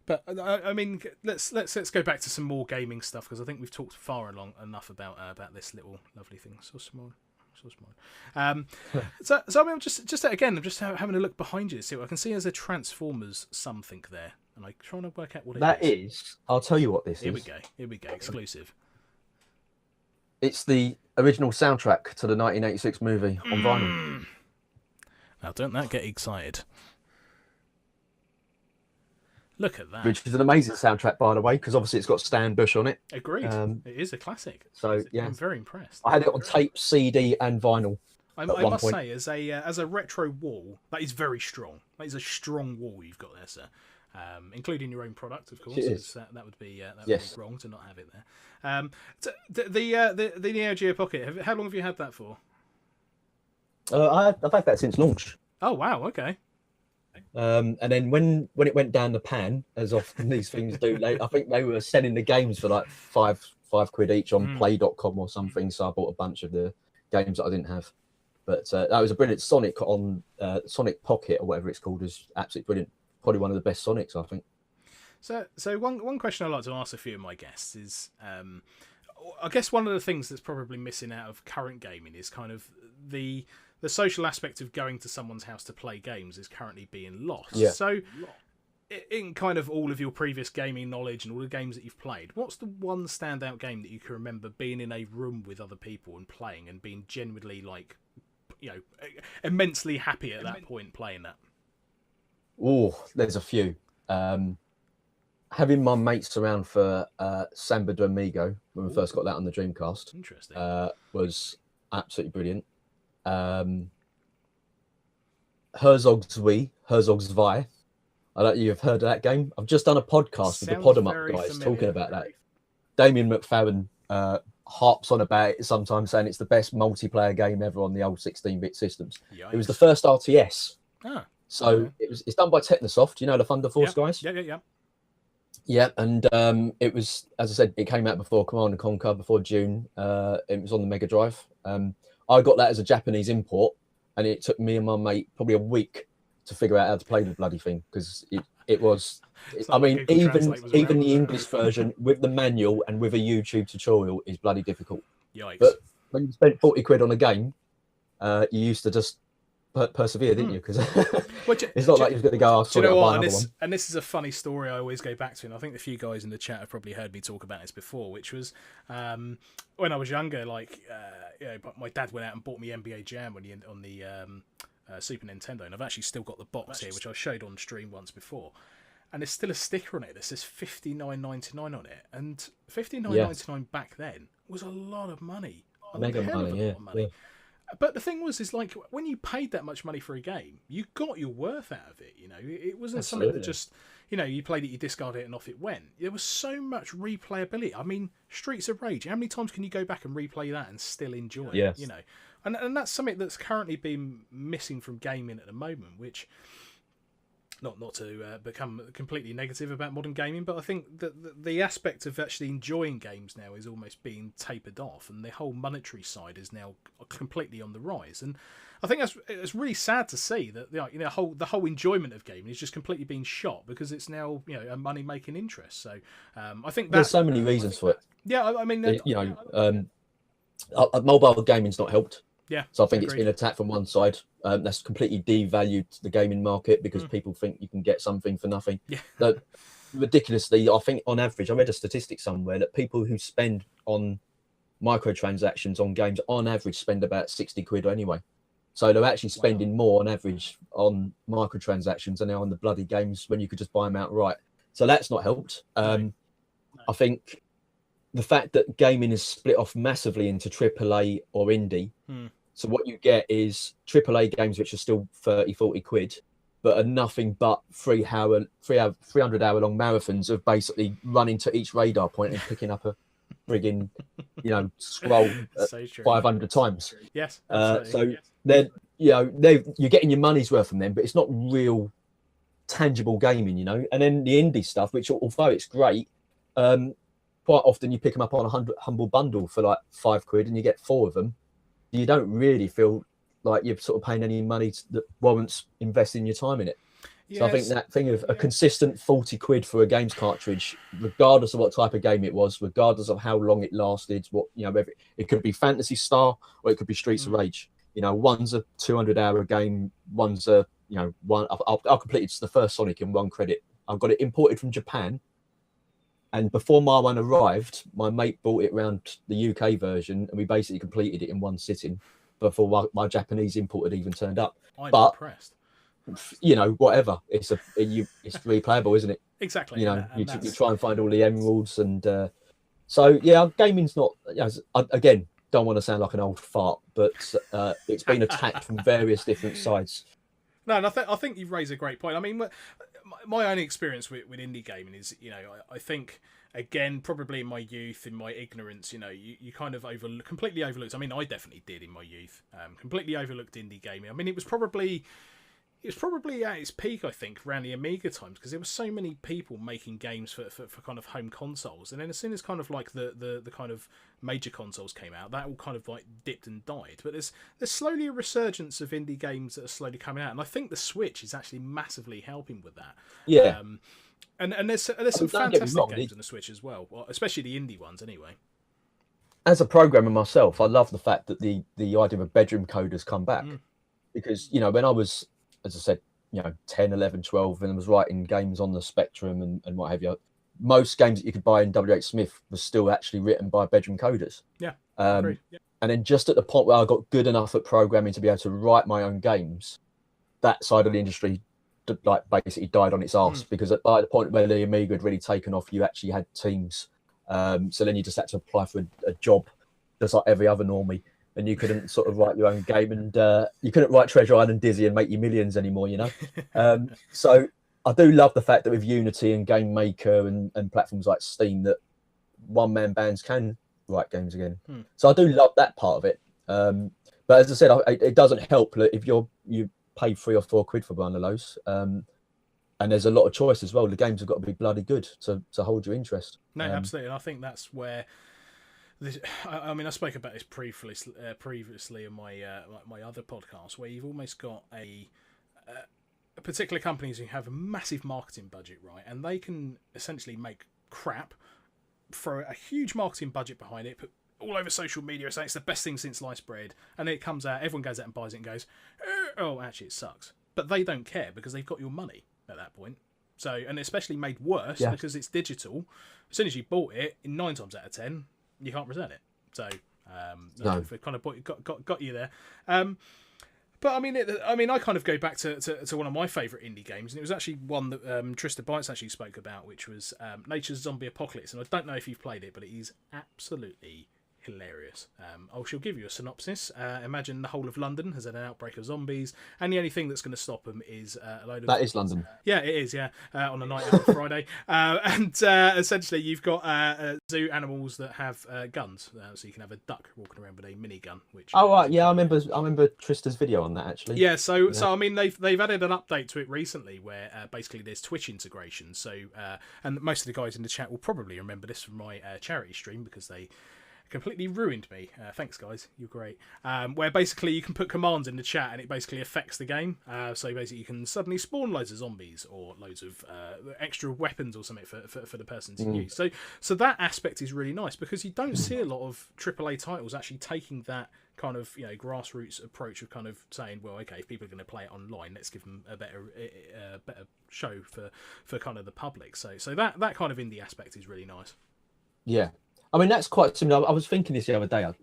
but I mean, let's go back to some more gaming stuff, because I think we've talked far along enough about this little lovely thing. So small. So I mean, I'm just again, I'm just having a look behind you to see what I can see. As a Transformers something there, and I'm trying to work out what that is. I'll tell you what this is. Here we go. Exclusive. It's the original soundtrack to the 1986 movie on vinyl. Now, don't that get excited? Look at that. Which is an amazing soundtrack, by the way, because obviously it's got Stan Bush on it. Agreed. It is a classic. So yeah, I'm very impressed. I had it on tape, CD, and vinyl. I must say, as a retro wall, that is very strong. That is a strong wall you've got there, sir. Including your own product, of course. That would be be wrong to not have it there. So the Neo Geo Pocket. How long have you had that for? I've had that since launch. Oh wow! Okay. And then when it went down the pan, as often these things do, I think they were selling the games for like five quid each on Play.com or something. So I bought a bunch of the games that I didn't have. But that was a brilliant Sonic on Sonic Pocket, or whatever it's called, is absolutely brilliant. Probably one of the best Sonics, I think. So one question I like to ask a few of my guests is, I guess one of the things that's probably missing out of current gaming is kind of the social aspect of going to someone's house to play games is currently being lost. Yeah. So in kind of all of your previous gaming knowledge and all the games that you've played, what's the one standout game that you can remember being in a room with other people and playing and being genuinely immensely happy at that point playing that? Oh, there's a few. Having my mates around for Samba de Amigo when we first got that on the Dreamcast. Interesting. Was absolutely brilliant. Herzog's Zwei. I don't know if you've heard of that game. I've just done a podcast with the Pod'em Up guys talking about that. Damien McFarren harps on about it sometimes, saying it's the best multiplayer game ever on the old 16-bit systems. Yikes. It was the first RTS. So it's done by Technosoft, the Thunder Force guys. Yeah, and it was, as I said, it came out before Command & Conquer, before Dune. It was on the Mega Drive. I got that as a Japanese import, and it took me and my mate probably a week to figure out how to play the bloody thing, because it was. I mean, even the English version with the manual and with a YouTube tutorial is bloody difficult. Yikes! But when you spent 40 quid on a game, you used to just persevere, didn't you? Because it's not like you're going to go. Do you know what? And this is a funny story I always go back to, and I think a few guys in the chat have probably heard me talk about this before, which was when I was younger. My dad went out and bought me NBA Jam on the Super Nintendo, and I've actually still got the box here, which I showed on stream once before. And there's still a sticker on it that says $59.99 on it, and $59.99 back then was a lot of money. Mega money, yeah. But the thing was, when you paid that much money for a game, you got your worth out of it. It wasn't something that just, you played it, you discarded it, and off it went. There was so much replayability. I mean, Streets of Rage. How many times can you go back and replay that and still enjoy it? And that's something that's currently been missing from gaming at the moment, which. Not to become completely negative about modern gaming, but I think that the aspect of actually enjoying games now is almost being tapered off, and the whole monetary side is now completely on the rise. And I think it's really sad to see that the whole enjoyment of gaming is just completely being shot because it's now a money making interest. So I think there's so many reasons for it. Yeah, I mean, Mobile gaming's not helped. Yeah. So I think it's agreed. been attacked from one side. That's completely devalued the gaming market because people think you can get something for nothing. Yeah. Ridiculously, I think on average, I read a statistic somewhere that people who spend on microtransactions on games on average spend about 60 quid anyway. So they're actually spending more on average on microtransactions than they are on the bloody games when you could just buy them outright. So that's not helped. I think the fact that gaming is split off massively into AAA or indie. So what you get is AAA games which are still 30, 40 quid, but are nothing but 300-hour long marathons of basically running to each radar point and picking up a frigging, scroll So true. 500 times. Yes. So they're, you're getting your money's worth from them, but it's not real tangible gaming, And then the indie stuff, which although it's great, quite often you pick them up on a humble bundle for like 5 quid and you get 4 of them. You don't really feel like you're sort of paying any money that warrants investing your time in it. Yes. So I think that thing of a consistent 40 quid for a games cartridge, regardless of what type of game it was, regardless of how long it lasted, it could be Phantasy Star or it could be Streets of Rage. One's a 200-hour game, one's a, I'll complete it's the first Sonic in 1 credit. I've got it imported from Japan. And before my one arrived, my mate bought it around the UK version, and we basically completed it in 1 sitting before my Japanese imported even turned up. I'm but impressed. Whatever. It's replayable, isn't it? Exactly. You try and find all the emeralds, and so yeah, gaming's not. Again, don't want to sound like an old fart, but it's been attacked from various different sides. No, and I think you've raised a great point. I mean, my only experience with indie gaming is, I think, again, probably in my youth, in my ignorance, you kind of completely overlooked. I mean, I definitely did in my youth. Completely overlooked indie gaming. I mean, it was probably at its peak, I think, around the Amiga times, because there were so many people making games for kind of home consoles, and then as soon as kind of like the kind of major consoles came out, that all kind of like dipped and died. But there's slowly a resurgence of indie games that are slowly coming out, and I think the Switch is actually massively helping with that. Yeah. And there's some fantastic games on the Switch as well, especially the indie ones anyway. As a programmer myself, I love the fact that the idea of bedroom code has come back, because when I was, as I said, 10, 11, 12, and I was writing games on the Spectrum and what have you, most games that you could buy in WH Smith was still actually written by bedroom coders. Yeah. And then just at the point where I got good enough at programming to be able to write my own games, that side of the industry basically died on its arse, because at the point where the Amiga had really taken off, you actually had teams. So then you just had to apply for a job just like every other normie. And you couldn't sort of write your own game, and you couldn't write Treasure Island Dizzy and make you millions anymore, So I do love the fact that with Unity and Game Maker and platforms like Steam, that one-man bands can write games again. So I do love that part of it. But as I said, it doesn't help that if you pay 3 or 4 quid for one of those, and there's a lot of choice as well. The games have got to be bloody good to hold your interest. No, absolutely. And I think that's where... I mean, I spoke about this previously in my my other podcast, where you've almost got a particular companies who have a massive marketing budget, right, and they can essentially make crap, throw a huge marketing budget behind it, put all over social media, say it's the best thing since sliced bread, and then it comes out, everyone goes out and buys it and goes, oh, actually it sucks, but they don't care because they've got your money at that point. So, and especially made worse because it's digital. As soon as you bought it, in 9 times out of 10. You can't return it, so no. Kind of got you there. But I mean, I kind of go back to one of my favourite indie games, and it was actually one that Trista Bites actually spoke about, which was Nature's Zombie Apocalypse. And I don't know if you've played it, but it is absolutely hilarious. She'll give you a synopsis. Imagine the whole of London has had an outbreak of zombies, and the only thing that's going to stop them is a load of... That is London. Yeah, it is, yeah. On a night out on Friday. And essentially you've got zoo animals that have guns. So you can have a duck walking around with a minigun. Which right, yeah, I remember Trista's video on that, actually. Yeah, so I mean, they've added an update to it recently where basically there's Twitch integration. So, and most of the guys in the chat will probably remember this from my charity stream, because they completely ruined me. Thanks, guys. You're great. Where basically you can put commands in the chat and it basically affects the game. So basically you can suddenly spawn loads of zombies or loads of extra weapons or something for the person to use. So that aspect is really nice because you don't see a lot of AAA titles actually taking that kind of grassroots approach of kind of saying, well, okay, if people are going to play it online, let's give them a better show for kind of the public. So that kind of indie aspect is really nice. Yeah, I mean that's quite similar. I was thinking this the other day. I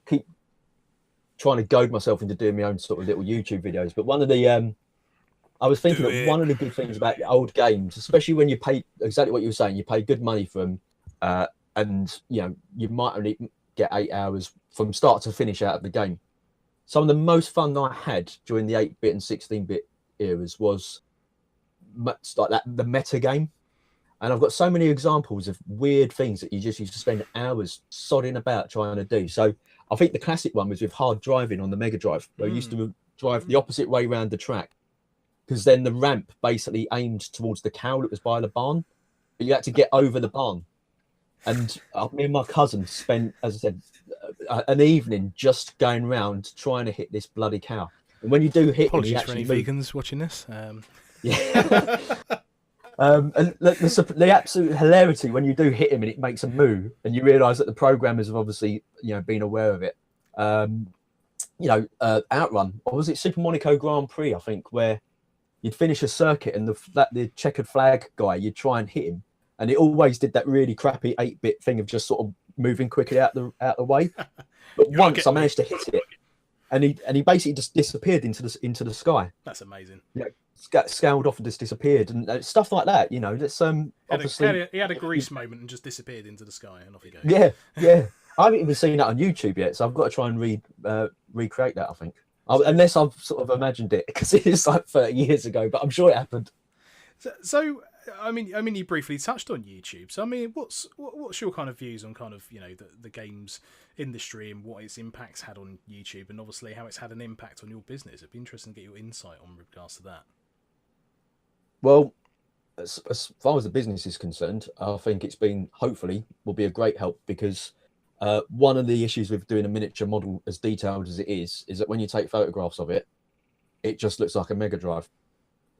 keep trying to goad myself into doing my own sort of little YouTube videos, but one of the I was thinking that one of the good things about the old games, especially when you pay exactly what you were saying, you pay good money for them, and you might only get 8 hours from start to finish out of the game. Some of the most fun I had during the 8-bit and 16-bit eras was like that, the meta game. And I've got so many examples of weird things that you just used to spend hours sodding about trying to do. So I think the classic one was with hard driving on the Mega Drive, where you used to drive the opposite way around the track, because then the ramp basically aimed towards the cow that was by the barn, but you had to get over the barn. And me and my cousin spent, as I said, an evening just going around trying to hit this bloody cow. And when you do hit apologies him, for any vegans watching this. Yeah. And the absolute hilarity when you do hit him and it makes a moo, and you realise that the programmers have obviously been aware of it. Outrun, or was it Super Monaco Grand Prix? I think, where you'd finish a circuit and the checkered flag guy, you'd try and hit him. And it always did that really crappy 8-bit thing of just sort of moving quickly out the way. But once I managed to hit it, and he basically just disappeared into the sky. That's amazing. Scaled off and just disappeared, and stuff like that. That's obviously he had a grease moment and just disappeared into the sky, and off he goes. Yeah. I haven't even seen that on YouTube yet, so I've got to try and recreate that. I think, unless I've sort of imagined it, because it is like 30 years ago, but I'm sure it happened. So I mean, you briefly touched on YouTube. So I mean, what's your kind of views on kind of the games industry and what its impacts had on YouTube, and obviously how it's had an impact on your business? It'd be interesting to get your insight on regards to that. Well, as far as the business is concerned, I think it's been will be a great help, because one of the issues with doing a miniature model as detailed as it is that when you take photographs of it, it just looks like a Mega Drive.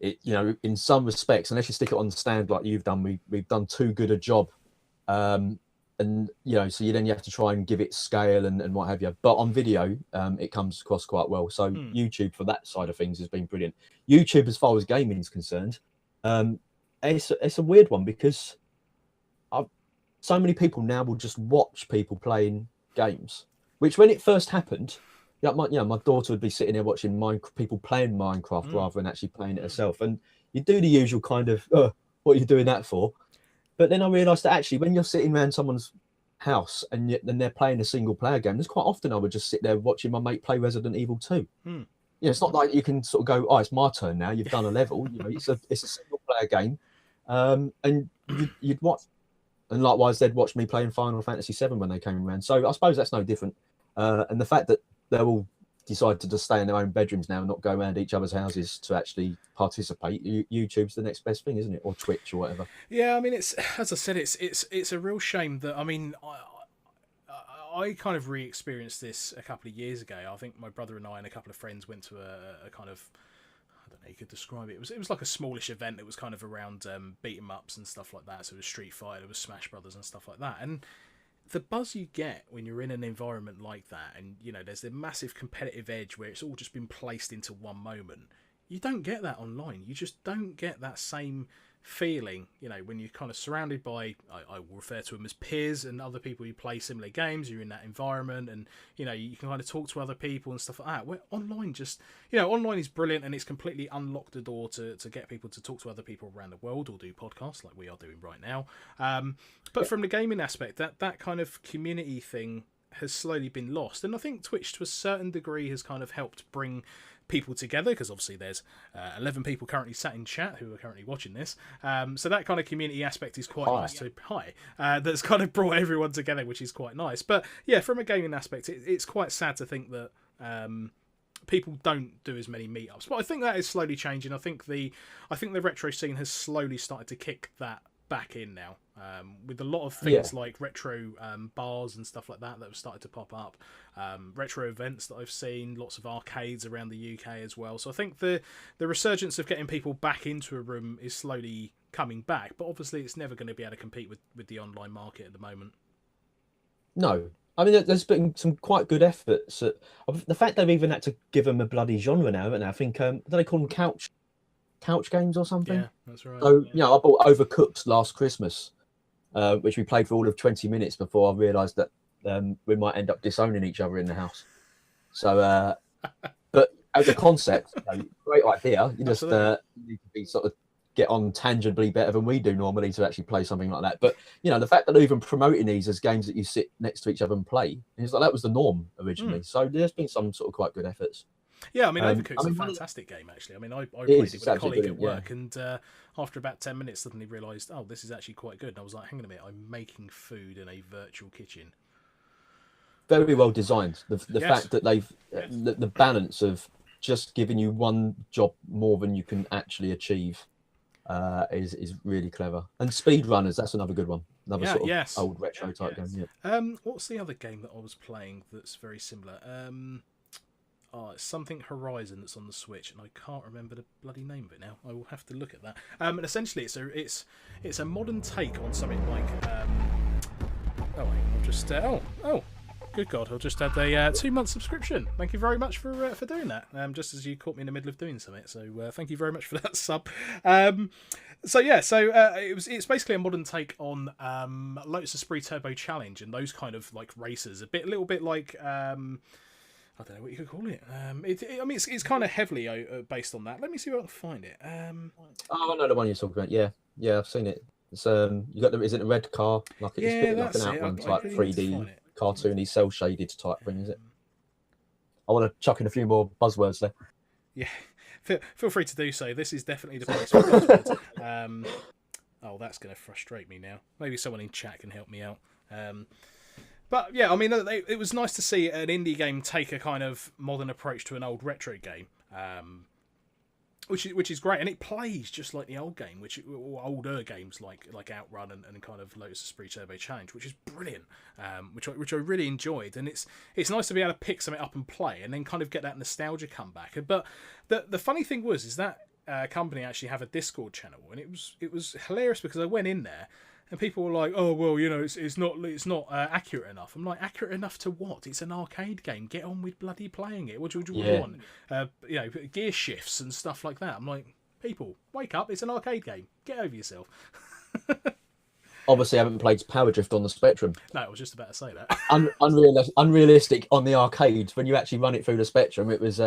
It, in some respects, unless you stick it on the stand like you've done, we've done too good a job. And so you have to try and give it scale and what have you. But on video, it comes across quite well. So YouTube for that side of things has been brilliant. YouTube, as far as gaming is concerned, it's a weird one, because so many people now will just watch people playing games, which when it first happened, my daughter would be sitting there watching people playing Minecraft rather than actually playing it herself. And you do the usual kind of, what are you doing that for? But then I realised that actually when you're sitting around someone's house and then they're playing a single player game, there's quite often I would just sit there watching my mate play Resident Evil 2. It's not like you can sort of go, oh, it's my turn now, you've done a level. It's a single player game. And you'd watch. And likewise, they'd watch me playing Final Fantasy VII when they came around. So I suppose that's no different. And the fact that they all decide to just stay in their own bedrooms now and not go around each other's houses to actually participate, YouTube's the next best thing, isn't it? Or Twitch or whatever. Yeah, I mean, it's, as I said, it's a real shame that, I mean, I kind of re-experienced this a couple of years ago. I think my brother and I and a couple of friends went to a kind of, I don't know, you could describe it. It was like a smallish event that was kind of around beat 'em ups and stuff like that. So it was Street Fighter, there was Smash Brothers and stuff like that. And the buzz you get when you're in an environment like that, and there's the massive competitive edge where it's all just been placed into one moment. You don't get that online. You just don't get that same feeling, when you're kind of surrounded by, I will refer to them as peers and other people who play similar games. You're in that environment, and you can kind of talk to other people and stuff like that. Where online just, online is brilliant, and it's completely unlocked the door to get people to talk to other people around the world or do podcasts like we are doing right now. But from the gaming aspect, that kind of community thing has slowly been lost, and I think Twitch to a certain degree has kind of helped bring people together, because obviously there's 11 people currently sat in chat who are currently watching this, so that kind of community aspect is quite nice too. That's kind of brought everyone together, which is quite nice. But yeah, from a gaming aspect, it's quite sad to think that people don't do as many meetups, but I think that is slowly changing. I think the retro scene has slowly started to kick that back in now. With a lot of things like retro bars and stuff like that have started to pop up, retro events that I've seen, lots of arcades around the UK as well. So I think the resurgence of getting people back into a room is slowly coming back, but obviously it's never going to be able to compete with the online market at the moment. No, I mean there's been some quite good efforts. The fact they've even had to give them a bloody genre now, haven't they? I think do they call them couch games or something? Yeah, that's right. So I bought Overcooked last Christmas, which we played for all of 20 minutes before I realised that we might end up disowning each other in the house. So, but as a concept, great idea. You just need to be sort of get on tangibly better than we do normally to actually play something like that. But the fact that they're even promoting these as games that you sit next to each other and play, it's like that was the norm originally. So there's been some sort of quite good efforts. Yeah, I mean, Overcooked's a fantastic game, actually. I mean, I played it with a colleague at work, and after about 10 minutes, suddenly realised, oh, this is actually quite good. And I was like, hang on a minute, I'm making food in a virtual kitchen. Very well designed. The fact that they've the balance of just giving you one job more than you can actually achieve is really clever. And Speedrunners, that's another good one. Another sort of old retro type game. Yeah. What's the other game that I was playing that's very similar? It's something Horizon that's on the Switch, and I can't remember the bloody name of it now. I will have to look at that. And essentially, it's a modern take on something like. Good God! I'll just had a 2-month subscription. Thank you very much for doing that. Just as you caught me in the middle of doing something, so thank you very much for that sub. It's basically a modern take on Lotus Esprit Turbo Challenge and those kind of like races. A little bit like. I don't know what you could call it. It's kind of heavily based on that. Let me see if I can find it. I know the one you're talking about. Yeah, I've seen it. It's is it a red car? Like it's a bit like an Outrun type 3D cartoony, cell shaded type thing, is it? I want to chuck in a few more buzzwords there. Yeah, feel free to do so. This is definitely the place for buzzwords. That's going to frustrate me now. Maybe someone in chat can help me out. But yeah, I mean, it was nice to see an indie game take a kind of modern approach to an old retro game, which is great, and it plays just like the old game, or older games like Outrun and kind of Lotus Esprit Turbo Challenge, which is brilliant, which I really enjoyed, and it's nice to be able to pick something up and play, and then kind of get that nostalgia come back. But the funny thing is that company actually have a Discord channel, and it was hilarious because I went in there. And people were like, "Oh well, it's not accurate enough." I'm like, "Accurate enough to what? It's an arcade game. Get on with bloody playing it. What do you want? Gear shifts and stuff like that." I'm like, "People, wake up! It's an arcade game. Get over yourself." Obviously, I haven't played Power Drift on the Spectrum. No, I was just about to say that. Unrealistic on the arcades. When you actually run it through the Spectrum, it was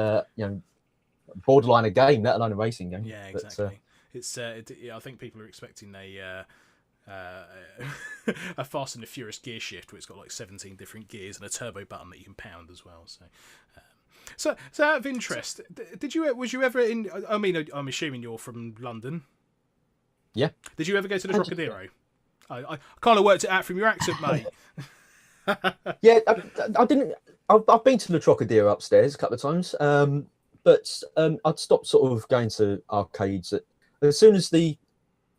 borderline a game, let alone a racing game. Yeah, exactly. I think people are expecting a Fast and the Furious gear shift where it's got like 17 different gears and a turbo button that you can pound as well. So out of interest, was you ever in? I mean, I'm assuming you're from London. Yeah. Did you ever go to the Trocadero? I kind of worked it out from your accent, mate. Yeah, I didn't. I've been to the Trocadero upstairs a couple of times, but I'd stopped sort of going to arcades as soon as they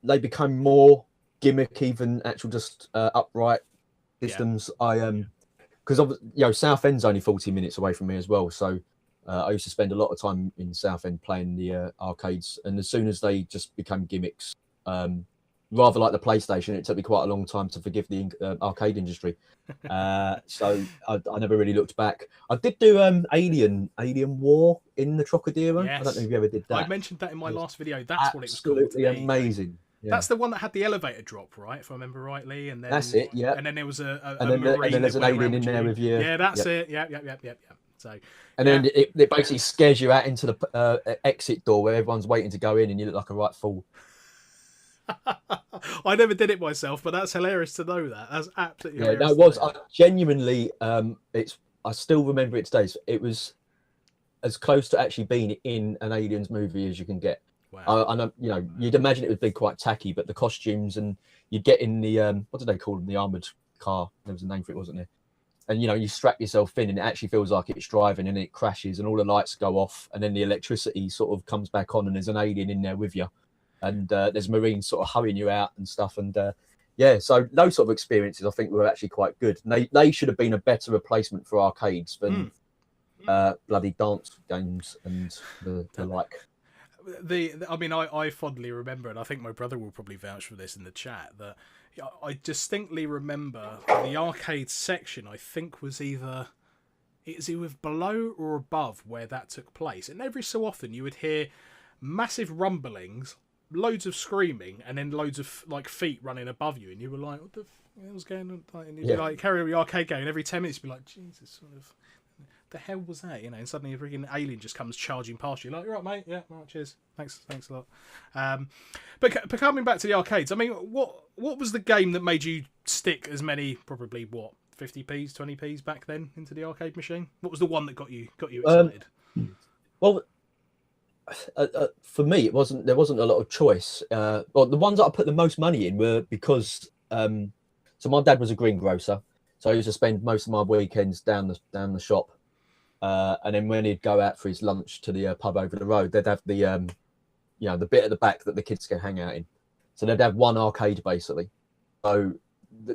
become more gimmicky than actual just upright systems. Because Southend's only 40 minutes away from me as well, so I used to spend a lot of time in Southend playing the arcades, and as soon as they just become gimmicks, rather like the PlayStation, it took me quite a long time to forgive the arcade industry. So I never really looked back. I did do Alien War in the Trocadero. Yes. I don't know if you ever did that. I mentioned that in my last video. That's what it was called. Absolutely amazing. Yeah. That's the one that had the elevator drop, right? If I remember rightly. And then that's it. Yeah. And then there was a and then there's an alien in there with you. Yeah, that's it. Yeah. So. And then it basically scares you out into the exit door where everyone's waiting to go in, and you look like a right fool. I never did it myself, but that's hilarious to know that. That's absolutely hilarious. Yeah, no, it was. I genuinely, I still remember it today. It was as close to actually being in an Aliens movie as you can get. Wow. I know, you'd imagine it would be quite tacky, but the costumes, and you'd get in the what do they call them? The armored car. There was a name for it, wasn't there? And you strap yourself in, and it actually feels like it's driving, and it crashes, and all the lights go off, and then the electricity sort of comes back on, and there's an alien in there with you. and there's Marines sort of hoeing you out and stuff. And yeah, so those sort of experiences I think were actually quite good. And they should have been a better replacement for arcades than bloody dance games and the like. I mean, I fondly remember, and I think my brother will probably vouch for this in the chat, that I distinctly remember the arcade section, I think, was either below or above where that took place. And every so often you would hear massive rumblings, loads of screaming, and then loads of like feet running above you, and you were like, what the hell's going on? And you'd be like, carry on the arcade game, and every 10 minutes you'd be like, Jesus, sort of, the hell was that? You know, and suddenly a freaking alien just comes charging past you, like, you're right, mate, yeah, right, cheers, thanks a lot. But coming back to the arcades, I mean, what was the game that made you stick as many, probably, 50p's, 20p's back then into the arcade machine? What was the one that got you excited? Well, for me, there wasn't a lot of choice. Well, the ones that I put the most money in were because so my dad was a greengrocer, so I used to spend most of my weekends down the shop, and then when he'd go out for his lunch to the pub over the road, they'd have the the bit at the back that the kids can hang out in. So they'd have one arcade basically. So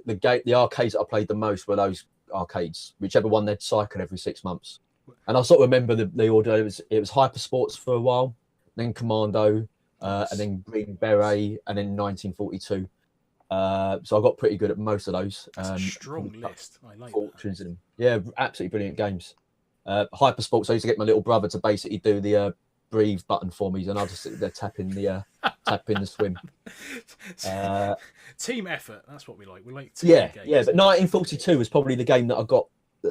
the arcades that I played the most were those arcades, whichever one they'd cycle every 6 months. And I sort of remember the order. It was Hyper Sports for a while, then Commando, and then Green Beret, and then 1942. So I got pretty good at most of those. That's a strong list. I like Fortunes that. Yeah, absolutely brilliant games. Hyper Sports, I used to get my little brother to basically do the breathe button for me, and I'll just sit there tapping the swim. Team effort, that's what we like. We like team games. Yeah, but 1942 was probably the game that I got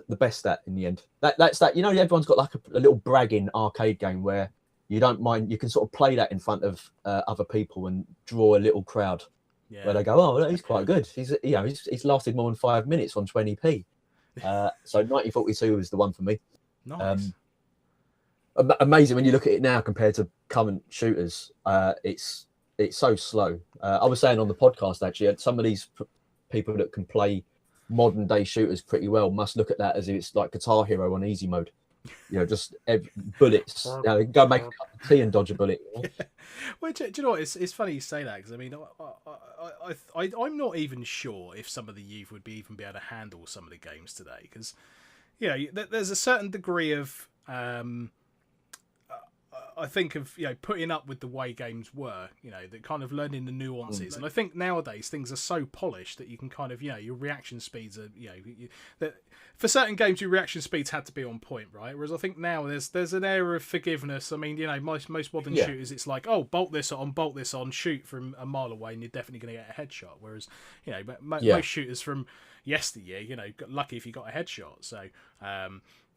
the best at in the end. That's that, you know, everyone's got like a little bragging arcade game where you don't mind, you can sort of play that in front of other people and draw a little crowd where they go, oh, he's quite good. He's lasted more than 5 minutes on 20p. So 1942 was the one for me. Nice. Amazing when you look at it now compared to current shooters. It's so slow. I was saying on the podcast actually, some of these people that can play modern day shooters pretty well must look at that as if it's like Guitar Hero on easy mode. You know, just bullets. Go make a cup of tea and dodge a bullet. You know? Yeah. Well, do you know what? It's funny you say that, because I mean, I'm not even sure if some of the youth would even be able to handle some of the games today, because there's a certain degree of I think of putting up with the way games were, that kind of learning the nuances. And I think nowadays things are so polished that you can kind of, your reaction speeds are, that for certain games your reaction speeds had to be on point, right? Whereas I think now there's an air of forgiveness. I mean, most modern shooters, it's like, oh, bolt this on, shoot from a mile away, and you're definitely going to get a headshot. Whereas, most shooters from yesteryear, got lucky if you got a headshot. So,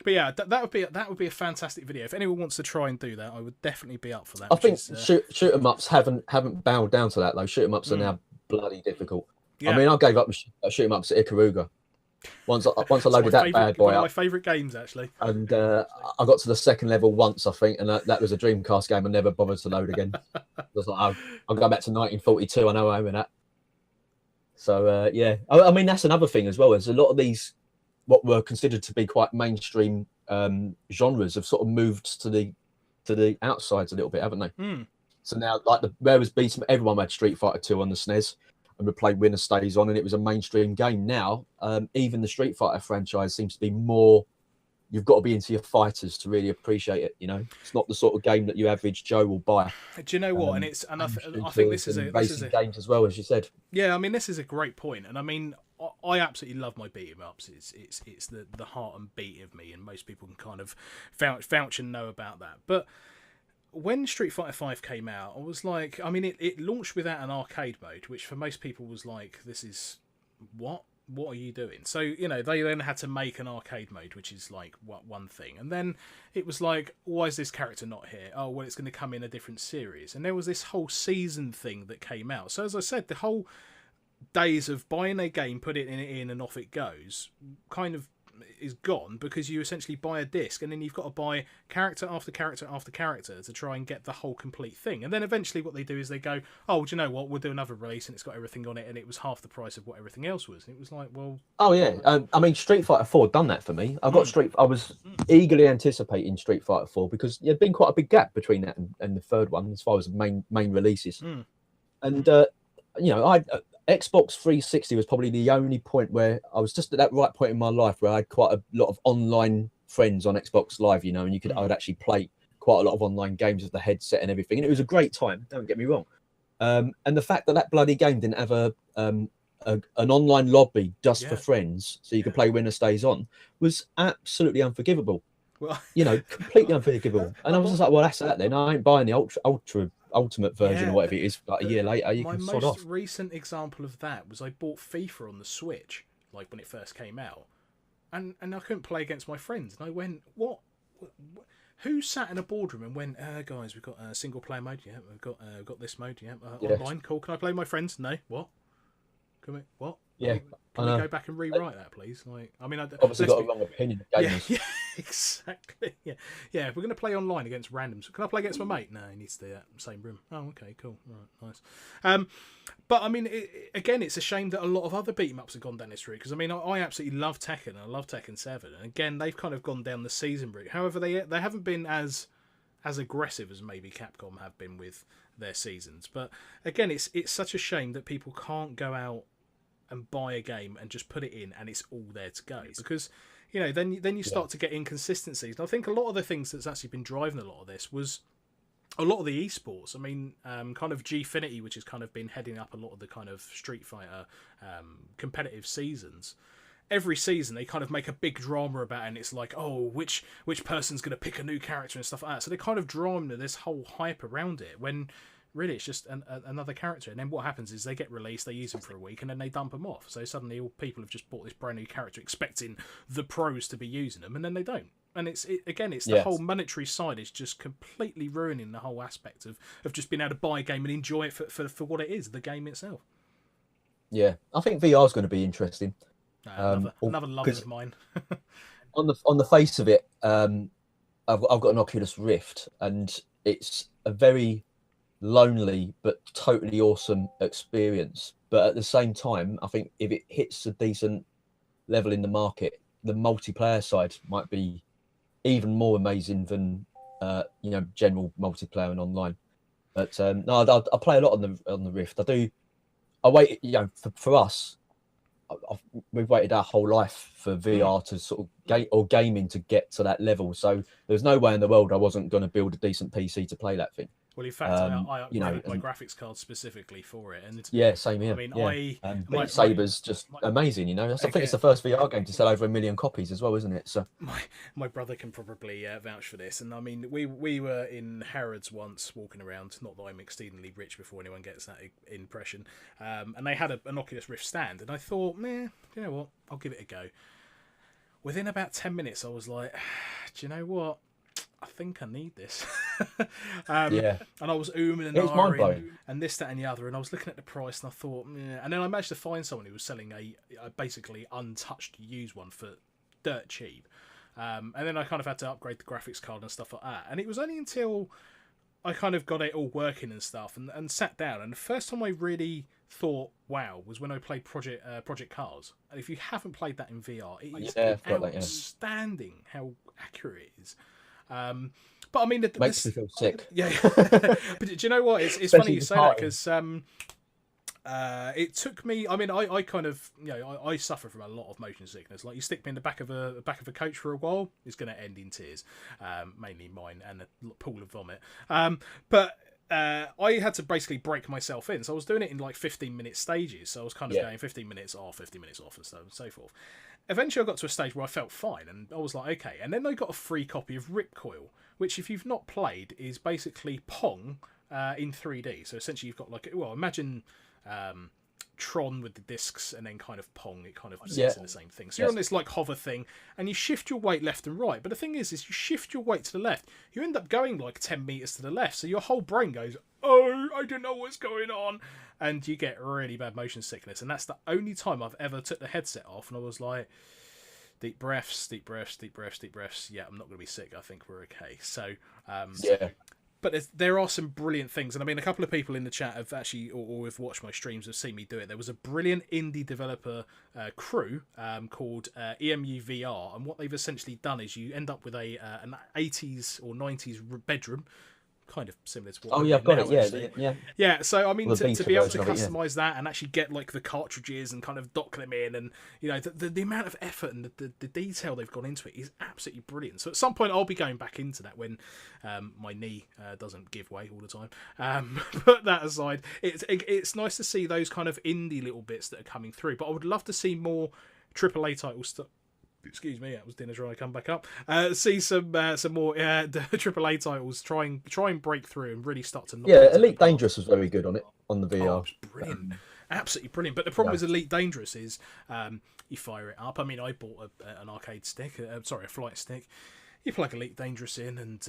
but yeah, that would be a fantastic video. If anyone wants to try and do that, I would definitely be up for that. I think shoot 'em ups haven't bowed down to that though. Shoot 'em ups are now bloody difficult. Yeah. I mean, I gave up shoot 'em ups at Ikaruga. Once I loaded that bad boy up. One of my favourite games actually. And I got to the second level once, I think, and that was a Dreamcast game I never bothered to load again. I was like, I'll go back to 1942. I know I'm in that. So yeah, I mean that's another thing as well. There's a lot of these what were considered to be quite mainstream genres have sort of moved to the outsides a little bit, haven't they? So now, like whereas everyone had Street Fighter 2 on the SNES and would play Winner Stays On, and it was a mainstream game. Now, even the Street Fighter franchise seems to be more. You've got to be into your fighters to really appreciate it. It's not the sort of game that your average Joe will buy. Do you know what? And I think this is a games as well, as you said. Yeah, I mean this is a great point, and I mean I absolutely love my beat 'em ups. It's the heart and beat of me, and most people can kind of vouch and know about that. But when Street Fighter 5 came out, I was like, I mean, it launched without an arcade mode, which for most people was like, this is what are you doing? So they then had to make an arcade mode, which is like one thing, and then it was like, why is this character not here? Oh well, it's going to come in a different series, and there was this whole season thing that came out. So as I said, the whole days of buying a game, put it in, and off it goes, kind of is gone because you essentially buy a disc and then you've got to buy character after character after character to try and get the whole complete thing. And then eventually what they do is they go, oh, do you know what? We'll do another release and it's got everything on it and it was half the price of what everything else was. And it was like, well... Oh, yeah. I mean, Street Fighter 4 done that for me. I was eagerly anticipating Street Fighter 4 because there'd been quite a big gap between that and the third one as far as main releases. And, Xbox 360 was probably the only point where I was just at that right point in my life where I had quite a lot of online friends on Xbox Live, and I would actually play quite a lot of online games with the headset and everything. And it was a great time, don't get me wrong. And the fact that bloody game didn't have an online lobby just for friends so you could play Winner Stays On was absolutely unforgivable. Well, completely unforgivable. And I was just like, well, that's that then. I ain't buying the ultimate version or whatever it is. Like a year later, you can sod off. My most recent example of that was I bought FIFA on the Switch, like when it first came out, and I couldn't play against my friends. And I went, what? Who sat in a boardroom and went, guys, we've got a single player mode. Yeah, we've got this mode. Yeah, online. Cool. Can I play with my friends? No. What? What? Yeah. Can we go back and rewrite that, please? Obviously got a wrong opinion of gamers. Yeah, exactly. Yeah. If we're going to play online against randoms, can I play against my mate? No, he needs to stay at the same room. Oh, okay, cool. All right, nice. But I mean, it's a shame that a lot of other beat 'em ups have gone down this route because I absolutely love Tekken and I love Tekken 7, and again they've kind of gone down the season route. However, they haven't been as aggressive as maybe Capcom have been with their seasons. But again, it's such a shame that people can't go out and buy a game and just put it in and it's all there to go, because then you start to get inconsistencies. And I think a lot of the things that's actually been driving a lot of this was a lot of the esports. I mean, kind of Gfinity, which has kind of been heading up a lot of the kind of Street Fighter competitive seasons. Every season they kind of make a big drama about it, and it's like, oh, which person's going to pick a new character and stuff like that. So they kind of draw into this whole hype around it when really it's just another character. And then what happens is they get released, they use them for a week, and then they dump them off. So suddenly all people have just bought this brand new character expecting the pros to be using them, and then they don't. And it's the whole monetary side is just completely ruining the whole aspect of just being able to buy a game and enjoy it for what it is, the game itself. Yeah, I think VR is going to be interesting. Another love of mine. on the face of it, I've got an Oculus Rift, and it's a very lonely but totally awesome experience. But at the same time, I think if it hits a decent level in the market, the multiplayer side might be even more amazing than general multiplayer and online. But no, I play a lot on the Rift. I wait, for us. We've waited our whole life for VR to sort of gaming to get to that level. So there's no way in the world I wasn't going to build a decent PC to play that thing. Well, in fact, I upgraded my graphics card specifically for it, and same here. I mean, Beat Saber's just amazing. I think it's the first VR game to sell over 1 million copies as well, isn't it? So my brother can probably vouch for this. And I mean, we were in Harrods once walking around. Not that I'm exceedingly rich before anyone gets that impression. And they had an Oculus Rift stand, and I thought, you know what? I'll give it a go. Within about 10 minutes, I was like, do you know what? I think I need this. And I was ooming and ahhing and this, that, and the other, and I was looking at the price, and I thought, and then I managed to find someone who was selling a basically untouched used one for dirt cheap. And then I kind of had to upgrade the graphics card and stuff like that. And it was only until I kind of got it all working and stuff, and sat down, and the first time I really thought, wow, was when I played Project Cars. And if you haven't played that in VR, it is outstanding how accurate it is. But I mean, makes me feel sick. Yeah, but do you know what? It's funny you say that, because it took me. I mean, I kind of I suffer from a lot of motion sickness. Like, you stick me in the back of a coach for a while, it's going to end in tears, mainly mine and a pool of vomit. But I had to basically break myself in, so I was doing it in like 15-minute stages. So I was kind of going 15 minutes off, and so forth. Eventually I got to a stage where I felt fine, and I was like, okay. And then I got a free copy of Ripcoil, which, if you've not played, is basically Pong in 3D. So essentially you've got imagine Tron with the discs, and then kind of Pong, it kind of sits in the same thing. So you're on this like hover thing, and you shift your weight left and right. But the thing is you shift your weight to the left, you end up going like 10 meters to the left. So your whole brain goes, oh, I don't know what's going on. And you get really bad motion sickness. And that's the only time I've ever took the headset off, and I was like, Deep breaths, deep breaths, deep breaths, deep breaths. Yeah, I'm not going to be sick. I think we're okay. So, Yeah. but there are some brilliant things, and I mean, a couple of people in the chat have actually, or have watched my streams, have seen me do it. There was a brilliant indie developer crew called EMU VR, and what they've essentially done is you end up with an 80s or 90s bedroom, kind of similar to what. Oh yeah, I've got it. Yeah. Yeah. So I mean, Well, to be able to version of it, customize that and actually get like the cartridges and kind of dock them in, and you know the amount of effort and the detail they've gone into it is absolutely brilliant. So at some point I'll be going back into that when my knee doesn't give way all the time. Put that aside, it's nice to see those kind of indie little bits that are coming through. But I would love to see more AAA titles. Excuse me, that was dinner trying to come back up. See some more AAA titles. Try and break through and really start to. Yeah, Elite Dangerous was very good on it on the VR. Oh, it was brilliant, absolutely brilliant. But the problem with Elite Dangerous is you fire it up. I mean, I bought an arcade stick, a flight stick. You plug Elite Dangerous in, and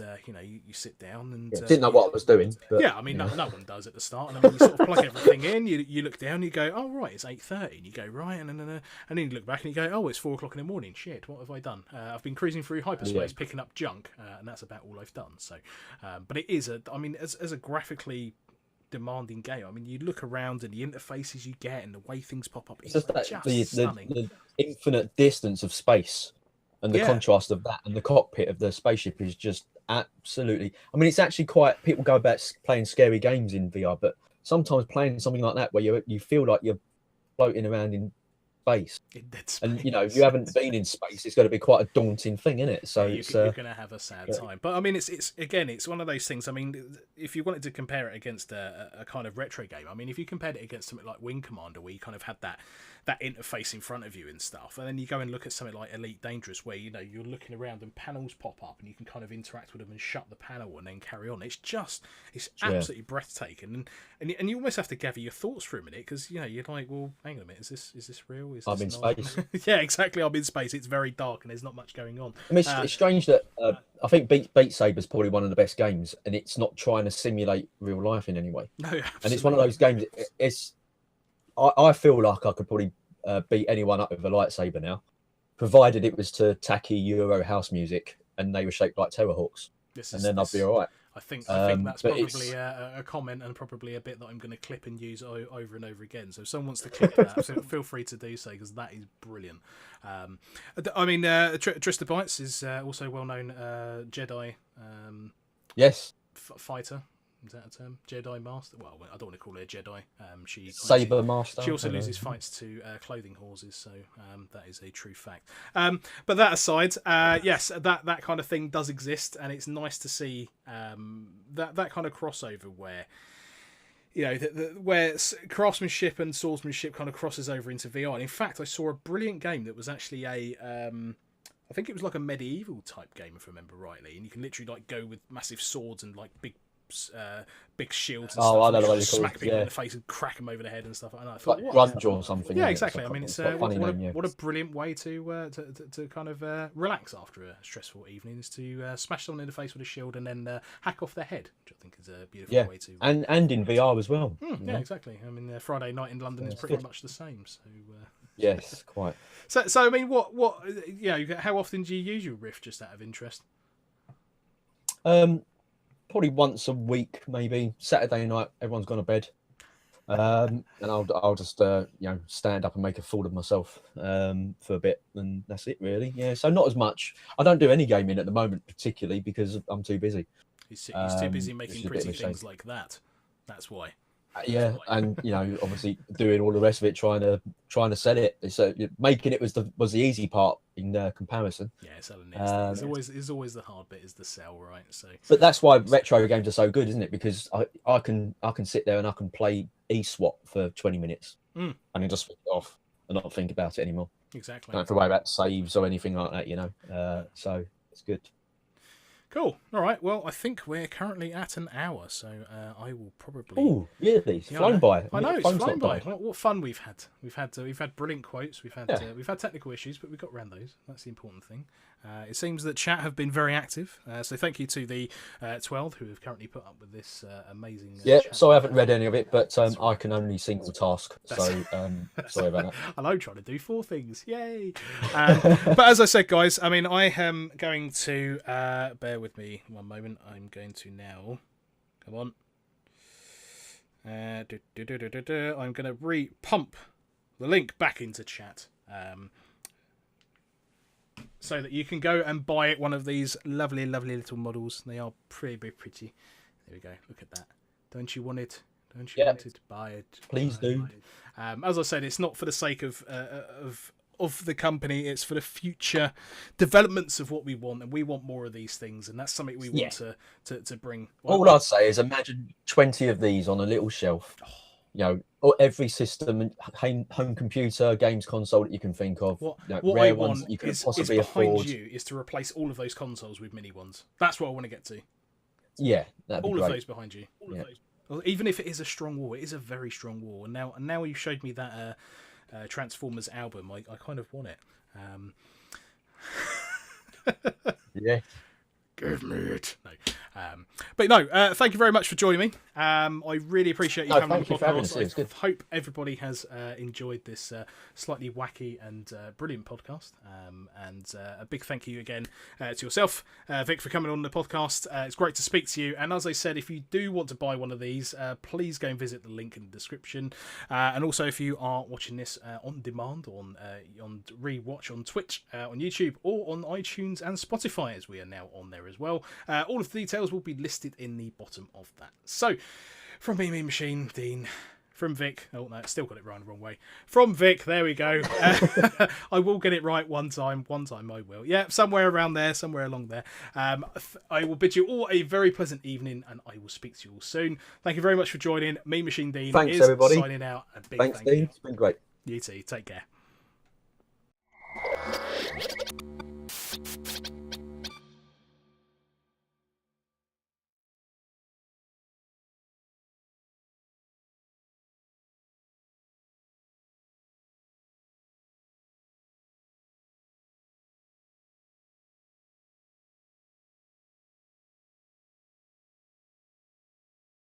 you sit down and didn't know what I was doing. But, yeah, I mean, no one does at the start. And I mean, you sort of plug everything in. You look down, you go, oh right, it's 8:30. And you go right, and then you look back and you go, oh, it's 4 o'clock in the morning. Shit, what have I done? I've been cruising through hyperspace, picking up junk, and that's about all I've done. So, but it is as a graphically demanding game. I mean, you look around and the interfaces you get and the way things pop up. It's just stunning. The infinite distance of space. And the contrast of that and the cockpit of the spaceship is just absolutely. I mean, it's actually quite. People go about playing scary games in VR, but sometimes playing something like that where you feel like you're floating around in space, and if you haven't been in space, it's got to be quite a daunting thing, isn't it? So you're going to have a sad time. But I mean, it's one of those things. I mean, if you wanted to compare it against a kind of retro game, I mean, if you compared it against something like Wing Commander, where you kind of had that interface in front of you and stuff, and then you go and look at something like Elite Dangerous, where you're looking around and panels pop up and you can kind of interact with them and shut the panel and then carry on. It's absolutely breathtaking, and you almost have to gather your thoughts for a minute, because you're like, well, hang on a minute, is this real? I'm in space. Yeah, exactly. I'm in space. It's very dark and there's not much going on. I mean, it's strange that I think Beat Saber is probably one of the best games, and it's not trying to simulate real life in any way. No, absolutely. And it's one of those games. I feel like I could probably beat anyone up with a lightsaber now, provided it was to tacky Euro house music and they were shaped like Terrorhawks, and then I'd be all right. I think that's probably a comment and probably a bit that I'm going to clip and use over and over again. So if someone wants to clip that, so feel free to do so, because that is brilliant. I mean, Trista Bytes is also well-known Jedi yes. Fighter. Is that a term? Jedi Master? Well, I don't want to call her a Jedi. Saber Master. She also loses fights to clothing horses, so that is a true fact. But that aside, yes, that kind of thing does exist, and it's nice to see that kind of crossover where where craftsmanship and swordsmanship kind of crosses over into VR. And in fact, I saw a brilliant game that was actually I think it was like a medieval type game, if I remember rightly, and you can literally like go with massive swords and like big shields and stuff. I know what you smack people in the face and crack them over the head and stuff. And I thought, like grunge or something. Yeah, exactly. I mean, it's what a brilliant way to kind of relax after a stressful evening, is to smash someone in the face with a shield and then hack off their head, which I think is a beautiful way to. And in VR as well. Yeah, exactly. I mean, Friday night in London is pretty much the same. So. Yes, quite. So I mean, what how often do you use your Rift, just out of interest? Probably once a week, maybe Saturday night. Everyone's gone to bed, and I'll just stand up and make a fool of myself for a bit, and that's it really. Yeah, so not as much. I don't do any gaming at the moment, particularly because I'm too busy. He's too busy making pretty things like that. That's why. Yeah, and obviously doing all the rest of it, trying to sell it. So making it was the easy part in comparison. Yeah, selling it is always the hard bit, is the sell, right? So, but that's why retro games are so good, isn't it? Because I can sit there and I can play eSWAT for 20 minutes and then just switch it off and not think about it anymore. Exactly. Don't have to worry about saves or anything like that, so it's good. Cool. All right. Well, I think we're currently at an hour, so I will probably. Oh, really? It's flown by. I know, it's flown by. What fun we've had. We've had brilliant quotes. We've had technical issues, but we got around those. That's the important thing. It seems that chat have been very active, so thank you to the 12 who have currently put up with this amazing. Chat. So I haven't read any of it, but I can only single task. So sorry about that. And I'm trying to do 4 things. Yay! But as I said, guys, I mean, I am going to bear with me one moment. I'm going to now. Come on. I'm going to re-pump the link back into chat. So that you can go and buy one of these lovely, lovely little models. They are pretty, very pretty. There we go. Look at that. Don't you want it? Don't you want it? Buy it. Please do. As I said, it's not for the sake of the company. It's for the future developments of what we want, and we want more of these things, and that's something we want to bring. All I'd say is imagine 20 of these on a little shelf. Or every system, home computer, games console that you can think of. What rare I ones want that you can is possibly behind afford. you is to replace all of those consoles with mini ones. That's what I want to get to. Yeah, that'd be all great. of those behind you. All of those. Even if it is a strong wall, it is a very strong wall. And now you showed me that Transformers album. I kind of want it. Yeah. Give me it. No. But no, thank you very much for joining me. I really appreciate you coming on the podcast. I hope everybody has enjoyed this slightly wacky and brilliant podcast. And a big thank you again to yourself, Vic, for coming on the podcast. It's great to speak to you. And as I said, if you do want to buy one of these, please go and visit the link in the description. And also, if you are watching this on demand, on rewatch on Twitch, on YouTube, or on iTunes and Spotify, as we are now on there as well, all of the details will be listed in the bottom of that. So, from me, MeanMachineDean, from Vic, oh no, still got it right the wrong way. From Vic, there we go. I will get it right one time I will. Yeah, somewhere around there, somewhere along there. I will bid you all a very pleasant evening, and I will speak to you all soon. Thank you very much for joining. MeanMachineDean is everybody. Signing out. A big Thanks, thank Dean. you. It's been great. You too. Take care.